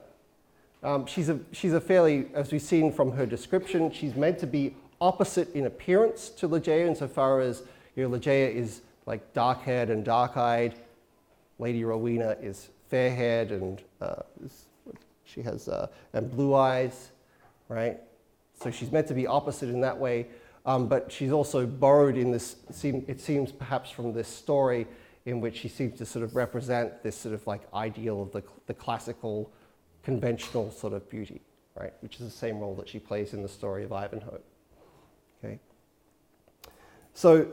she's a fairly, as we've seen from her description, she's meant to be opposite in appearance to Ligeia insofar as Ligeia is like dark-haired and dark-eyed. Lady Rowena is fair-haired and she has and blue eyes, right? So she's meant to be opposite in that way, but she's also borrowed in this, it seems perhaps from this story in which she seems to sort of represent this sort of like ideal of the classical, conventional sort of beauty, right? Which is the same role that she plays in the story of Ivanhoe, okay? So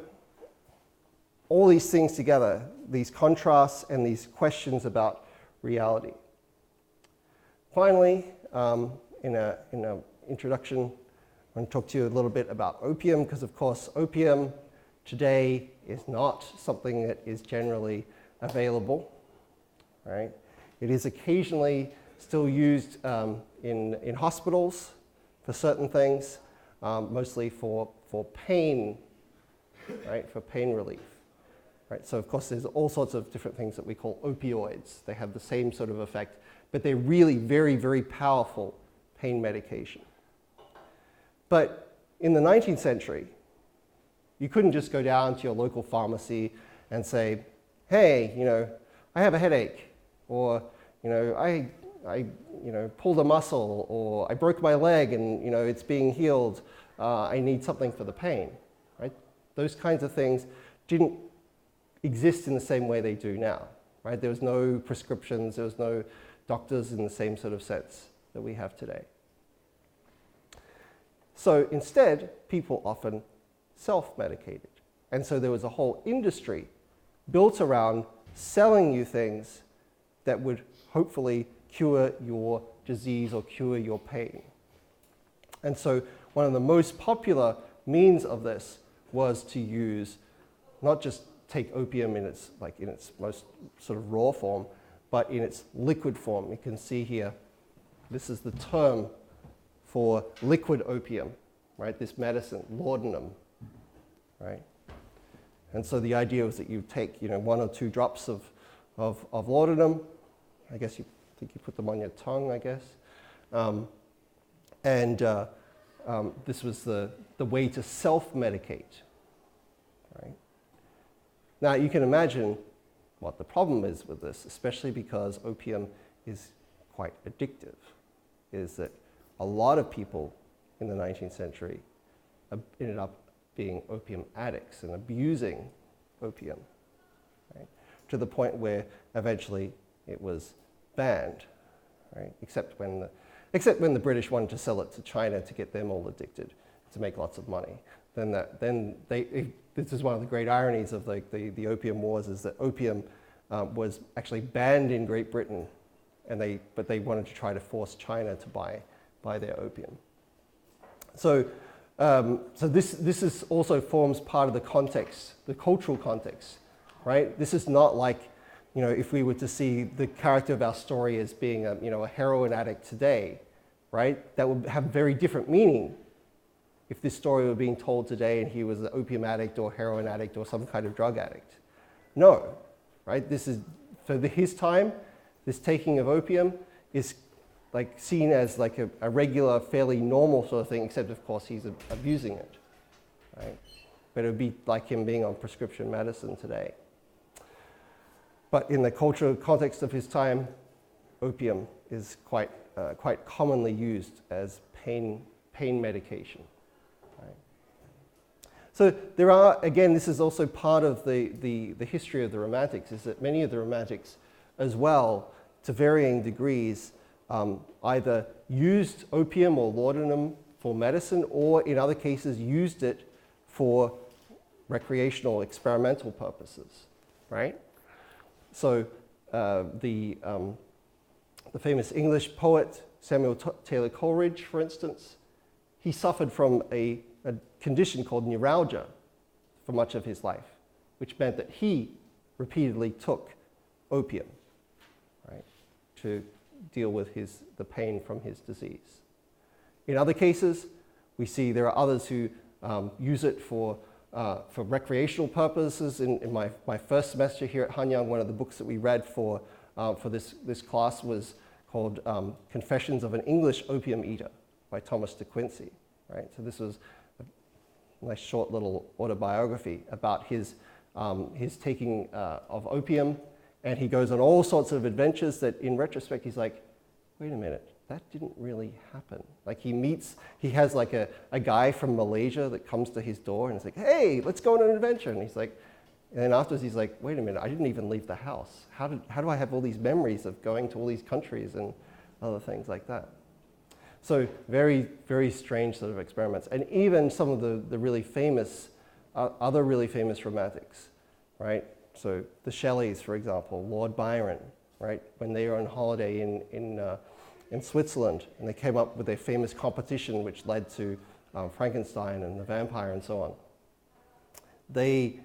all these things together, these contrasts and these questions about reality. Finally, in an introduction, I'm going to talk to you a little bit about opium, because of course opium today is not something that is generally available, right? It is occasionally still used in hospitals for certain things, mostly for pain, right? For pain relief. Right? So of course there's all sorts of different things that we call opioids. They have the same sort of effect, but they're really very, very powerful pain medication. But in the 19th century, you couldn't just go down to your local pharmacy and say, hey, I have a headache, or, I pulled a muscle, or I broke my leg and, it's being healed. I need something for the pain, right? Those kinds of things didn't exist in the same way they do now, right? There was no prescriptions, there was no doctors in the same sort of sense that we have today. So instead, people often self-medicated. And so there was a whole industry built around selling you things that would hopefully cure your disease or cure your pain. And so one of the most popular means of this was to use, not just take opium in its most sort of raw form, but in its liquid form. You can see here, this is the term for liquid opium, right? This medicine, laudanum, right? And so the idea was that you take, 1 or 2 drops of laudanum. I guess you put them on your tongue, I guess. This was the way to self-medicate, right? Now you can imagine what the problem is with this, especially because opium is quite addictive, is that a lot of people in the 19th century ended up being opium addicts and abusing opium, right? To the point where eventually it was banned, right? Except when the British wanted to sell it to China to get them all addicted, to make lots of money. This is one of the great ironies of the opium wars, is that opium was actually banned in Great Britain, but they wanted to try to force China to buy their opium. So this is also forms part of the context, the cultural context, right? This is not like, if we were to see the character of our story as being a heroin addict today, right? That would have very different meaning if this story were being told today and he was an opium addict or heroin addict or some kind of drug addict. No, right? This is, for his time, this taking of opium is like seen as like a regular, fairly normal sort of thing, except of course he's abusing it, right? But it would be like him being on prescription medicine today. But in the cultural context of his time, opium is quite commonly used as pain medication. Right? So there are, again, this is also part of the history of the Romantics, is that many of the Romantics as well, to varying degrees, either used opium or laudanum for medicine, or in other cases used it for recreational, experimental purposes, right? So the famous English poet Samuel Taylor Coleridge, for instance, he suffered from a condition called neuralgia for much of his life, which meant that he repeatedly took opium, right, to deal with the pain from his disease. In other cases, we see there are others who use it for recreational purposes. In my first semester here at Hanyang, one of the books that we read for this class was called Confessions of an English Opium Eater by Thomas de Quincey. Right? So this was a nice short little autobiography about his taking of opium, and he goes on all sorts of adventures that in retrospect he's like, wait a minute, that didn't really happen. Like he has like a guy from Malaysia that comes to his door and he's like, hey, let's go on an adventure. And he's like, and then afterwards he's like, wait a minute, I didn't even leave the house. How do I have all these memories of going to all these countries and other things like that? So very, very strange sort of experiments. And even some of the really famous, other really famous romantics, right? So the Shelleys, for example, Lord Byron, right? When they were on holiday in Switzerland, and they came up with their famous competition, which led to Frankenstein and the vampire and so on. They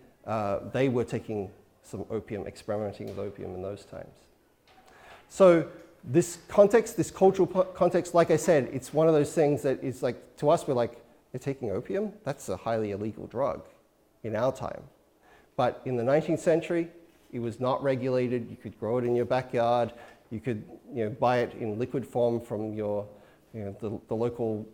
were taking some opium, experimenting with opium in those times. So this context, this cultural context, like I said, it's one of those things that is like, to us, we're like, they're taking opium? That's a highly illegal drug in our time. But in the 19th century, it was not regulated. You could grow it in your backyard. You could buy it in liquid form from the local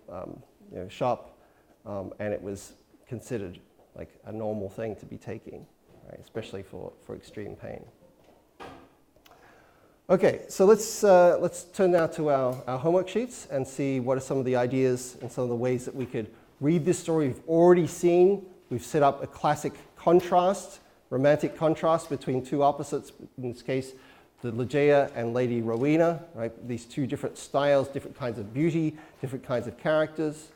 shop, and it was considered like a normal thing to be taking, right? Especially for extreme pain. Okay, so let's turn now to our homework sheets and see what are some of the ideas and some of the ways that we could read this story. We've already seen, we've set up a classic contrast, romantic contrast between two opposites, in this case, the Ligeia and Lady Rowena, right? These two different styles, different kinds of beauty, different kinds of characters,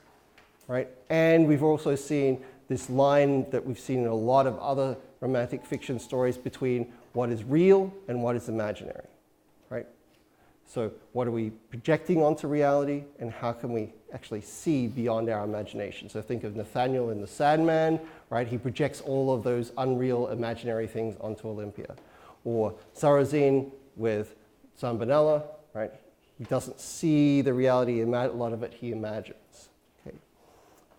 right? And we've also seen this line that we've seen in a lot of other romantic fiction stories between what is real and what is imaginary. right? So what are we projecting onto reality, and how can we actually see beyond our imagination? So think of Nathaniel in The Sandman, right? He projects all of those unreal imaginary things onto Olympia. Or Sarrazin with Zambonella, right? He doesn't see the reality, a lot of it he imagines. Okay.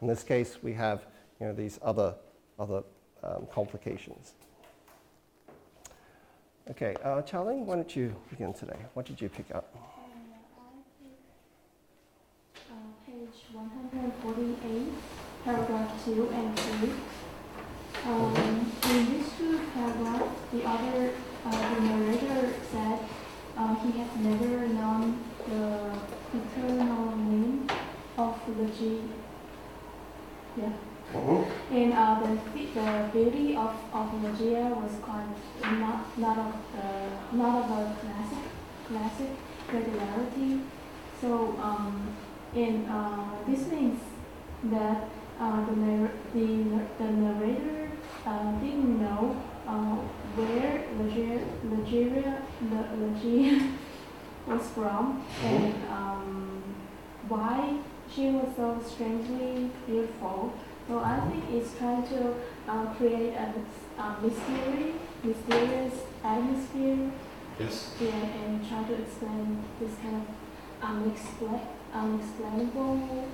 In this case, we have these other complications. Okay, Charlene, why don't you begin today? What did you pick up? I picked page 148, paragraph 2 and 3. In these two paragraphs, the narrator said he had never known the paternal name of Luigi. Yeah. And the beauty of Lucia was quite not of a classic regularity. So this means that the narrator didn't know where Lucia was from and why she was so strangely beautiful. So I think it's trying to create a mysterious atmosphere. Yes. Yeah, and try to explain this kind of unexplainable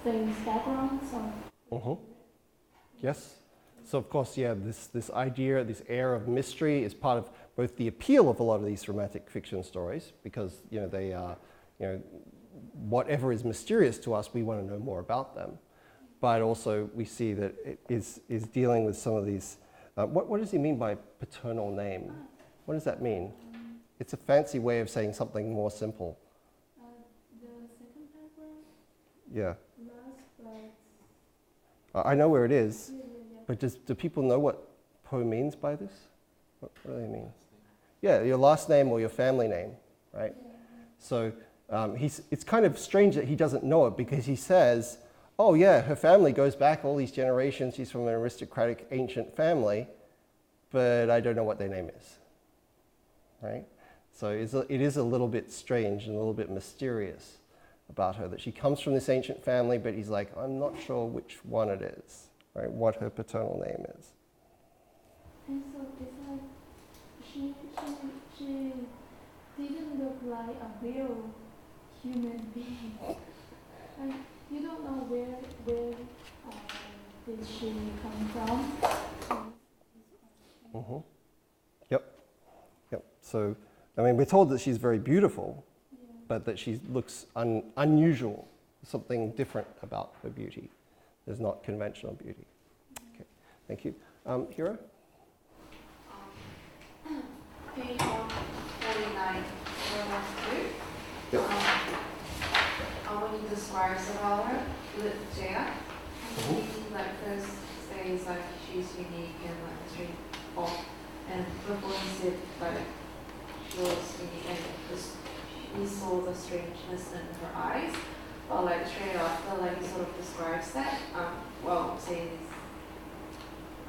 things, backgrounds. Yes. So of course, yeah, this idea, this air of mystery is part of both the appeal of a lot of these romantic fiction stories, because they are, whatever is mysterious to us, we want to know more about them. But also we see that it is dealing with some of these. What does he mean by paternal name? What does that mean? It's a fancy way of saying something more simple. The second paragraph. Yeah. Last, but I know where it is, yeah. but do people know what Poe means by this? What do they mean? Yeah, your last name or your family name, right? Yeah. So it's kind of strange that he doesn't know it, because he says, oh yeah, her family goes back all these generations, she's from an aristocratic ancient family, but I don't know what their name is, right? So it is a little bit strange and a little bit mysterious about her, that she comes from this ancient family, but he's like, I'm not sure which one it is, right? What her paternal name is. And so it's like she didn't look like a real human being. And you don't know where did she come from. Mm-hmm. Yep. So, I mean, we're told that she's very beautiful, Yeah. but that she looks unusual, something different about her beauty. There's not conventional beauty. Okay, thank you. Hiro? Page 149, paragraph 2. Yep. When he describes about her, Lucia, he first says she's unique and straightforward, and before he said she was unique and he saw the strangeness in her eyes, but straight after he sort of describes that, saying this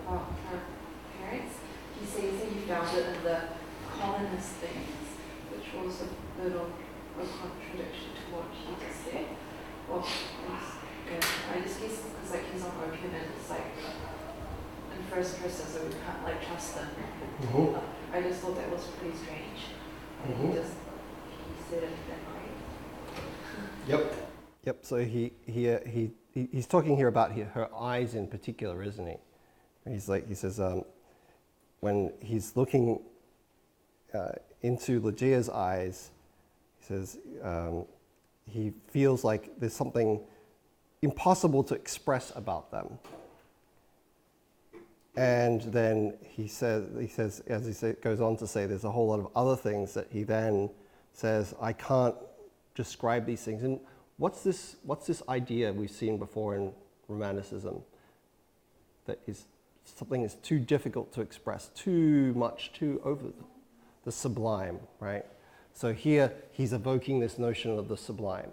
about her parents, he says that he found it in the commonest things, which was a little a contradiction to what he just said. Well, I just guess because he's not open and it's in first person, so we can't trust him. I just thought that was pretty strange. And he said it that way. Yep. So he's talking here about her eyes in particular, isn't he? He says when he's looking into Lucia's eyes, he says he feels like there's something impossible to express about them. And then he says, as he goes on to say, there's a whole lot of other things that he then says, I can't describe these things. And what's this idea we've seen before in Romanticism, that is something is too difficult to express, too much, too over the sublime, right? So here he's evoking this notion of the sublime,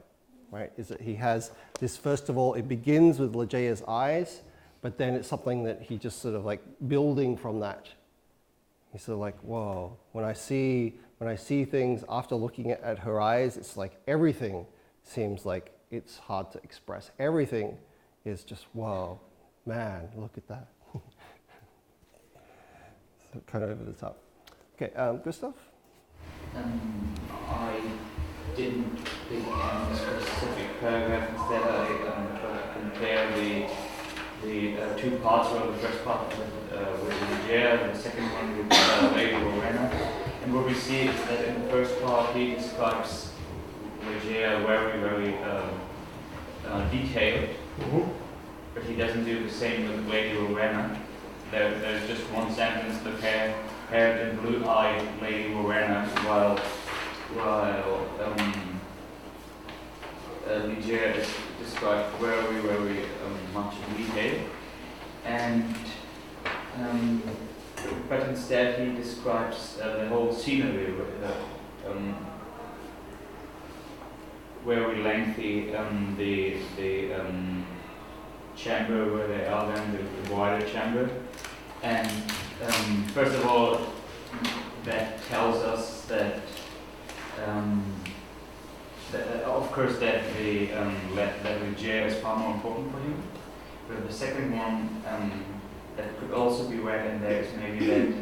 right? Is that he has this, first of all, it begins with Ligeia's eyes, but then it's something that he just sort of building from that. He's sort of like, whoa. When I see things after looking at her eyes, it's like everything seems like it's hard to express. Everything is just, whoa, man, look at that. So kind of over the top. Okay, Gustav? I didn't pick any specific paragraph. Instead, I compare the two parts, or the first part with Ligeia, and the second one with Lady Rowena. And what we see is that in the first part he describes Ligeia very, very detailed, but he doesn't do the same with Lady Rowena. There's just one sentence, the haired and blue-eyed Lady Rowena, while Ligeia is described very, very much in detail. And but instead he describes the whole scenery with very lengthy the chamber where they are, then the wider chamber. And first of all, that tells us that, of course, that Ligeia is far more important for him. But the second one that could also be read in there is maybe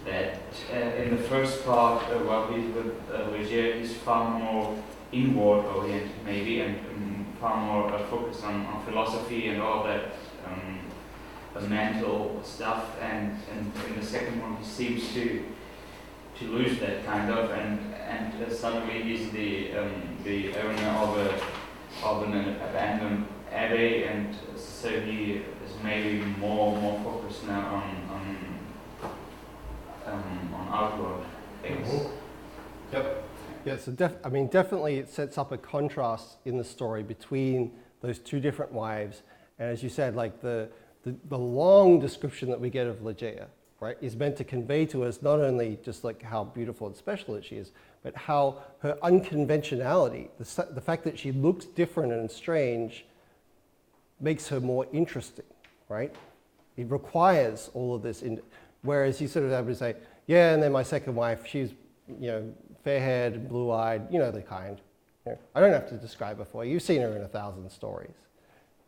that in the first part, while he's with Ligeia, he's far more inward oriented, maybe, and far more focused on philosophy and all that mental stuff. And in the second one, he seems to lose that kind of, and suddenly he's the owner of an abandoned abbey, and so he is maybe more focused now on outward things. Yep. Yeah, so definitely it sets up a contrast in the story between those two different wives, and as you said, like the long description that we get of Ligeia, right, is meant to convey to us not only just like how beautiful and special that she is, but how her unconventionality, the fact that she looks different and strange, makes her more interesting, right? It requires all of this, whereas you sort of have to say, yeah, and then my second wife, she's, fair-haired and blue-eyed, the kind. I don't have to describe her for you. You've seen her in 1,000 stories,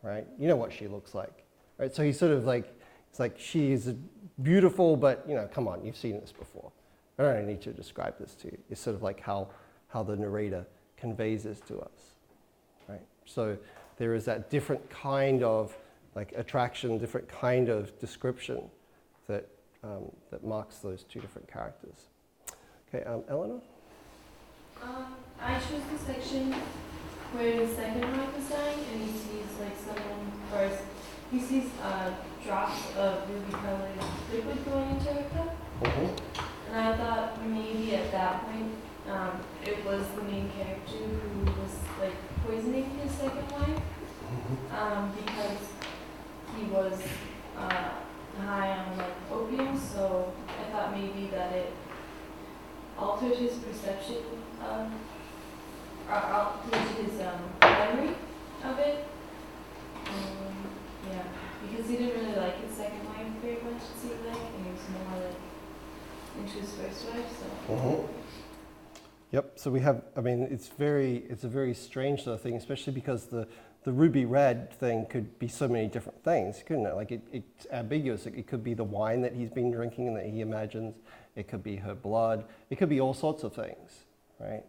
right? You know what she looks like, right? So he's sort of like, it's like she's beautiful, but come on, you've seen this before. I don't need to describe this to you. It's sort of like how the narrator conveys this to us, right? So there is that different kind of like attraction, different kind of description that marks those two different characters. Okay, Eleanor? I chose the section where the second wife is dying, and he sees like someone first. He sees drops of ruby-colored liquid going into her cup, and I thought maybe at that point it was the main character who was like poisoning his second wife, because he was high on like opium. So I thought maybe that it altered his perception of, or altered his memory of it. Yeah, because he didn't really like his second wife very much, it seemed like, and he was more like into his first wife. So. Yep. So we have. I mean, it's a very strange sort of thing, especially because the ruby red thing could be so many different things, couldn't it? Like it's ambiguous. It could be the wine that he's been drinking and that he imagines. It could be her blood. It could be all sorts of things, right?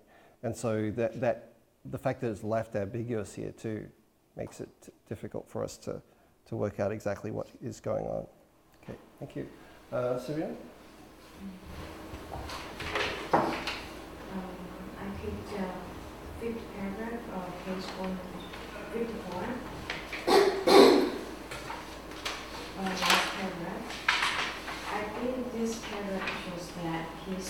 And so that the fact that it's left ambiguous here too makes it difficult for us to work out exactly what is going on. Okay, thank you. Serena? I picked fifth paragraph of page 154. Last paragraph. I think this paragraph shows that he's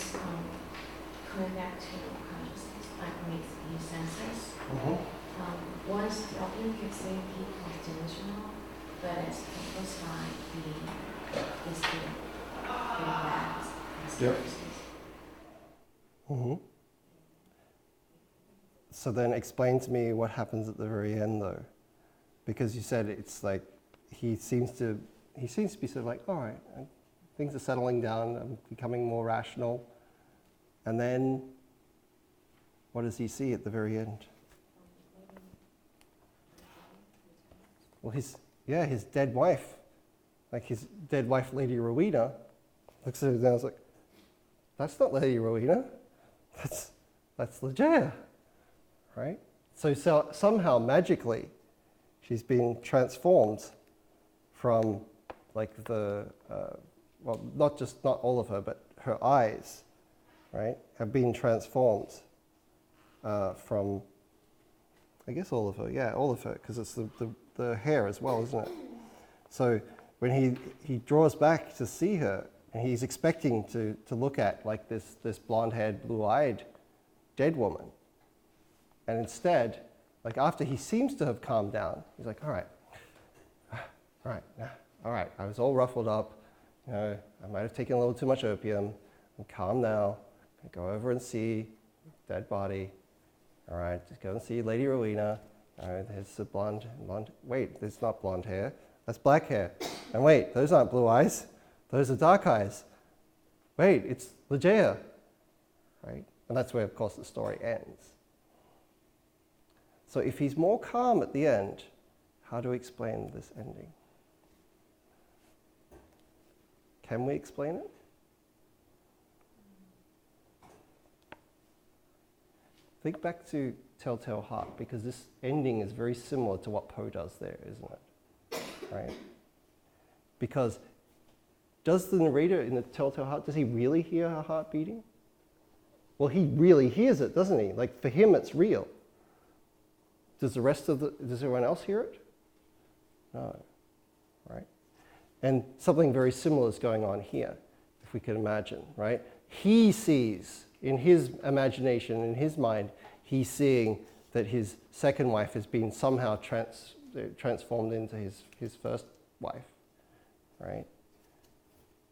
connected consciousness, like makes his senses. Once the opening keeps saying he was delusional, but as it goes by, he is still very bad. Yep. So then explain to me what happens at the very end though, because you said it's like he seems to be sort of like, all right, things are settling down, I'm becoming more rational. And then, what does he see at the very end? Well, his dead wife, like his dead wife, Lady Rowena, looks at him and is like, that's not Lady Rowena, that's Ligeia, right? So somehow, magically, she's been transformed from like well, not all of her, but her eyes, right, have been transformed from, I guess all of her, yeah, all of her, because it's the hair as well, isn't it? So when he draws back to see her, and he's expecting to look at like this blonde-haired, blue-eyed dead woman, and instead, like after he seems to have calmed down, he's like, all right, I was all ruffled up, you know, I might have taken a little too much opium, I'm calm now, I go over and see dead body, all right, just go and see Lady Rowena, all right, there's the blonde, wait, there's not blonde hair, that's black hair, and wait, those aren't blue eyes, those are dark eyes, wait, it's Ligeia, right, and that's where, of course, the story ends. So if he's more calm at the end, how do we explain this ending? Can we explain it? Think back to Telltale Heart, because this ending is very similar to what Poe does there, isn't it? Right? Because does the narrator in the Telltale Heart, does he really hear her heart beating? Well, he really hears it, doesn't he? Like, for him, it's real. Does everyone else hear it? No, right? And something very similar is going on here, if we can imagine, right? He sees, in his imagination, in his mind, he's seeing that his second wife has been somehow transformed into his first wife, right?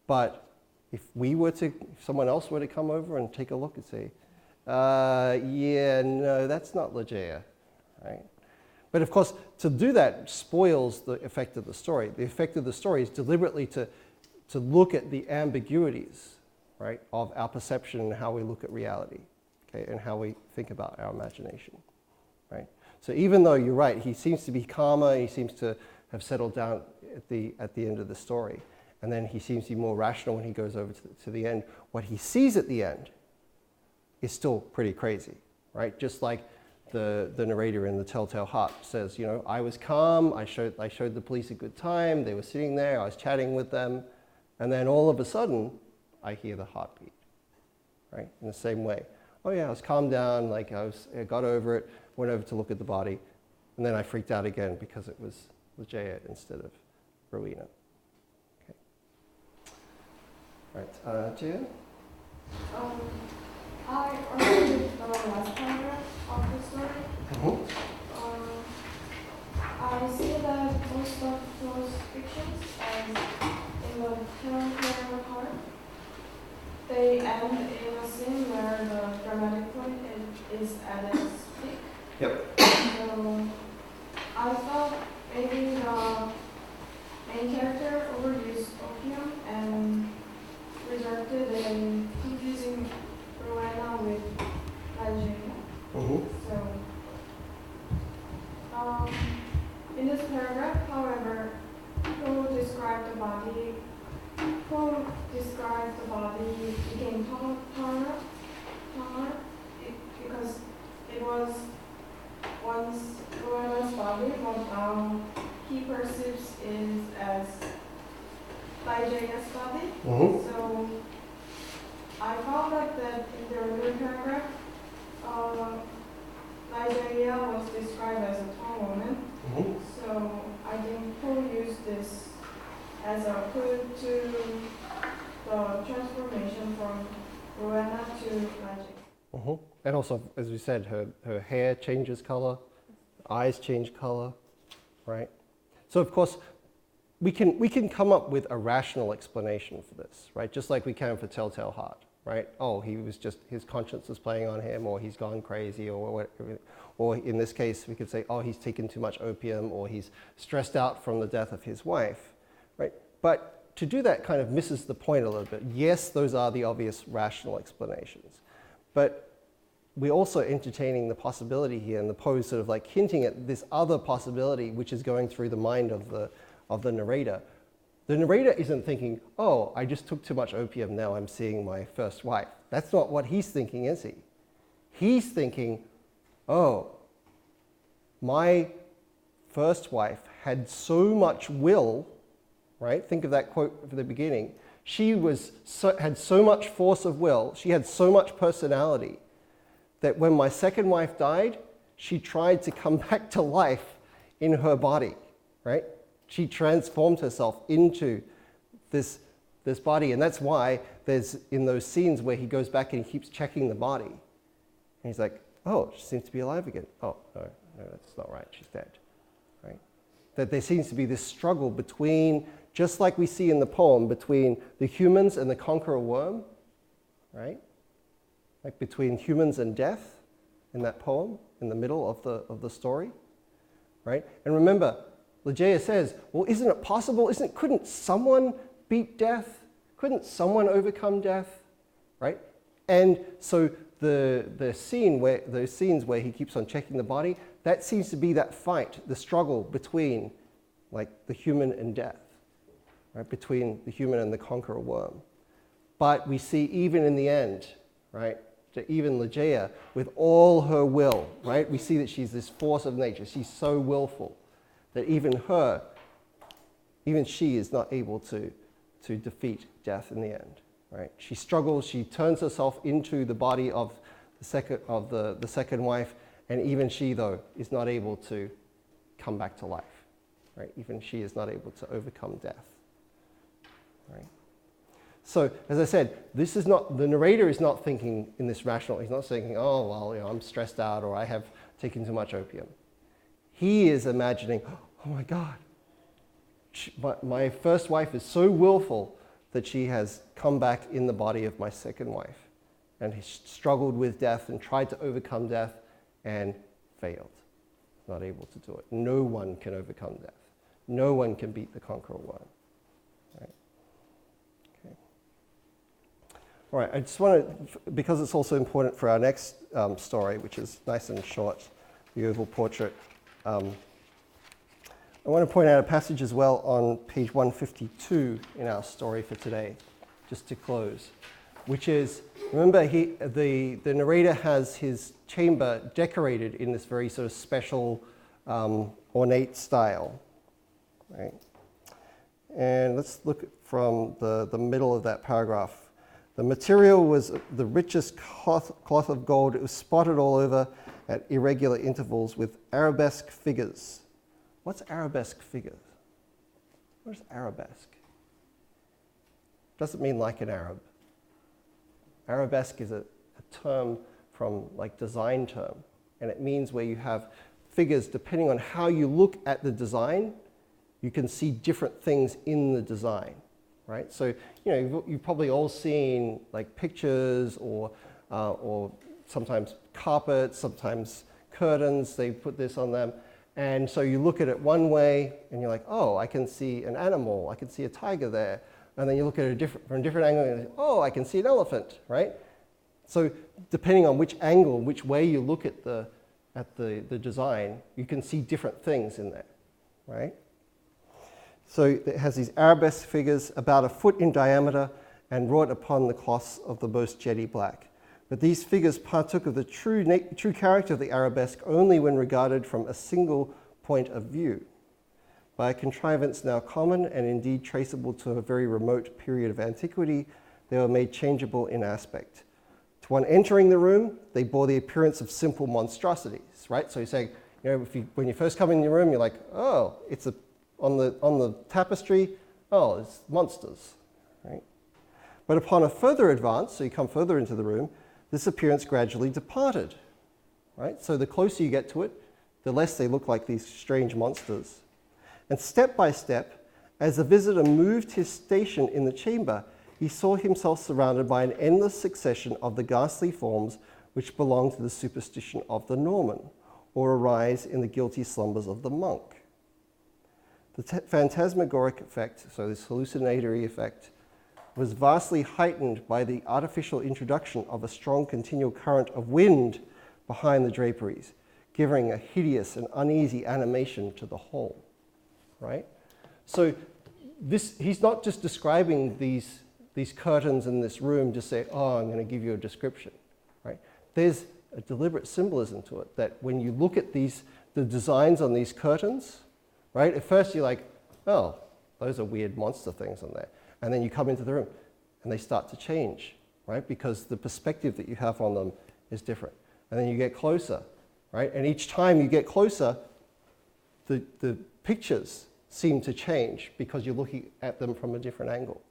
But if someone else were to come over and take a look and say, yeah, no, that's not Ligeia, right? But of course, to do that spoils the effect of the story. The effect of the story is deliberately to look at the ambiguities, right, of our perception and how we look at reality, okay, and how we think about our imagination, right? So even though you're right, he seems to be calmer, he seems to have settled down at the end of the story, and then he seems to be more rational when he goes over to the end. What he sees at the end is still pretty crazy, right? Just like the narrator in the Telltale Heart says, you know, I was calm, I showed the police a good time, they were sitting there, I was chatting with them, and then all of a sudden, I hear the heartbeat, right? In the same way. Oh yeah, I was calmed down, like I got over it, went over to look at the body, and then I freaked out again because it was Ligeia instead of Rowena. Okay. Right, Jan? I already read the last paragraph of the story. I see that most of those fictions, as in the Telltale Heart, they end in a scene where the dramatic point is at its peak. Yep. So I thought maybe the main character overused opium and resulted in confusing Rowena with Ligeia. So, in this paragraph, however, Poe described the body became taller because it was once Rowena's body, but now he perceives it as Ligeia's body. So I found that in the earlier paragraph, Ligeia was described as a tall woman. So I think Poe used this as a clue to the transformation from Rowena to Ligeia. And also, as we said, her hair changes color, eyes change color, right? So of course, we can come up with a rational explanation for this, right? Just like we can for Telltale Heart, right? Oh, his conscience was playing on him, or he's gone crazy, or whatever. Or in this case, we could say, oh, he's taken too much opium, or he's stressed out from the death of his wife, right? But to do that kind of misses the point a little bit. Yes, those are the obvious rational explanations, but we're also entertaining the possibility here, and the Poe's sort of like hinting at this other possibility which is going through the mind of the narrator. The narrator isn't thinking, oh, I just took too much opium, now I'm seeing my first wife. That's not what he's thinking, is he? He's thinking, oh, my first wife had so much will, right? Think of that quote from the beginning. She had so much force of will, she had so much personality, that when my second wife died, she tried to come back to life in her body, right? She transformed herself into this body, and that's why there's in those scenes where he goes back and he keeps checking the body. And he's like, oh, she seems to be alive again. Oh, no, that's not right, she's dead, right? That there seems to be this struggle between, just like we see in the poem, between the humans and the conqueror worm, right? Like between humans and death in that poem, in the middle of the story, right? And remember, Ligeia says, well, isn't it possible? Couldn't someone beat death? Couldn't someone overcome death, right? And so those scenes where he keeps on checking the body, that seems to be that fight, the struggle between like the human and death, right? Between the human and the conqueror worm. But we see even in the end, right? To even Ligeia, with all her will, right? We see that she's this force of nature. She's so willful that even she is not able to defeat death in the end, right? She struggles, she turns herself into the body of the second wife, and even she, though, is not able to come back to life, right? Even she is not able to overcome death, right? So, as I said, the narrator is not thinking in this rational, he's not thinking, oh, well, I'm stressed out or I have taken too much opium. He is imagining, oh my God, my first wife is so willful that she has come back in the body of my second wife. And he struggled with death and tried to overcome death and failed. Not able to do it. No one can overcome death. No one can beat the conqueror worm. All right, I just want to, because it's also important for our next story, which is nice and short, the oval portrait, I want to point out a passage as well on page 152 in our story for today, just to close, which is, remember, the narrator has his chamber decorated in this very sort of special, ornate style, right? And let's look from the middle of that paragraph. The material was the richest cloth of gold. It was spotted all over at irregular intervals with arabesque figures. What's arabesque figures? What is arabesque? Doesn't mean like an Arab. Arabesque is a term from like design term, and it means where you have figures, depending on how you look at the design, you can see different things in the design. Right? So, you've probably all seen like pictures or sometimes carpets, sometimes curtains, they put this on them. And so you look at it one way and you're like, oh, I can see an animal, I can see a tiger there. And then you look at it from a different angle and you're like, oh, I can see an elephant, right? So depending on which angle, which way you look at the design, you can see different things in there, right? So it has these arabesque figures about 1 foot in diameter and wrought upon the cloths of the most jetty black. But these figures partook of the true character of the arabesque only when regarded from a single point of view. By a contrivance now common and indeed traceable to a very remote period of antiquity, they were made changeable in aspect. To one entering the room, they bore the appearance of simple monstrosities, right? So you're saying, when you first come in your room, you're like, oh, it's on the tapestry, oh, it's monsters, right? But upon a further advance, so you come further into the room, this appearance gradually departed, right? So the closer you get to it, the less they look like these strange monsters. And step by step, as the visitor moved his station in the chamber, he saw himself surrounded by an endless succession of the ghastly forms which belong to the superstition of the Norman, or arise in the guilty slumbers of the monk. The phantasmagoric effect, so this hallucinatory effect, was vastly heightened by the artificial introduction of a strong continual current of wind behind the draperies, giving a hideous and uneasy animation to the whole, right? So he's not just describing these curtains in this room, just say, oh, I'm going to give you a description, right? There's a deliberate symbolism to it, that when you look at the designs on these curtains, right, at first you're like, oh, those are weird monster things on there. And then you come into the room and they start to change, right? Because the perspective that you have on them is different. And then you get closer, right? And each time you get closer, the pictures seem to change because you're looking at them from a different angle,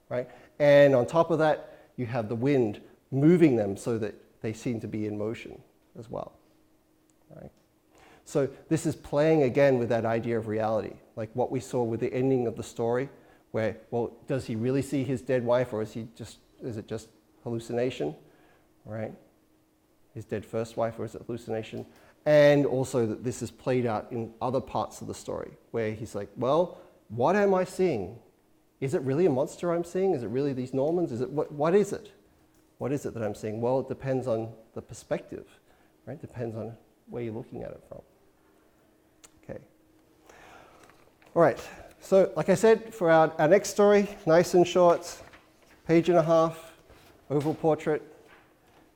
right? And on top of that, you have the wind moving them so that they seem to be in motion as well, right? So this is playing again with that idea of reality, like what we saw with the ending of the story, where, well, does he really see his dead wife, or is it just hallucination, right? His dead first wife, or is it hallucination? And also that this is played out in other parts of the story, where he's like, well, what am I seeing? Is it really a monster I'm seeing? Is it really these Normans? Is it, what is it? What is it that I'm seeing? Well, it depends on the perspective, right? Depends on where you're looking at it from. Okay. All right. So, like I said, for our next story, nice and short, page and a half, oval portrait.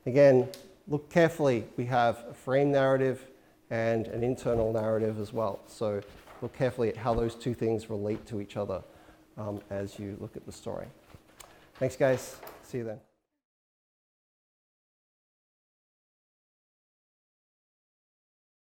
Again, look carefully. We have a frame narrative and an internal narrative as well. So look carefully at how those two things relate to each other as you look at the story. Thanks, guys. See you then.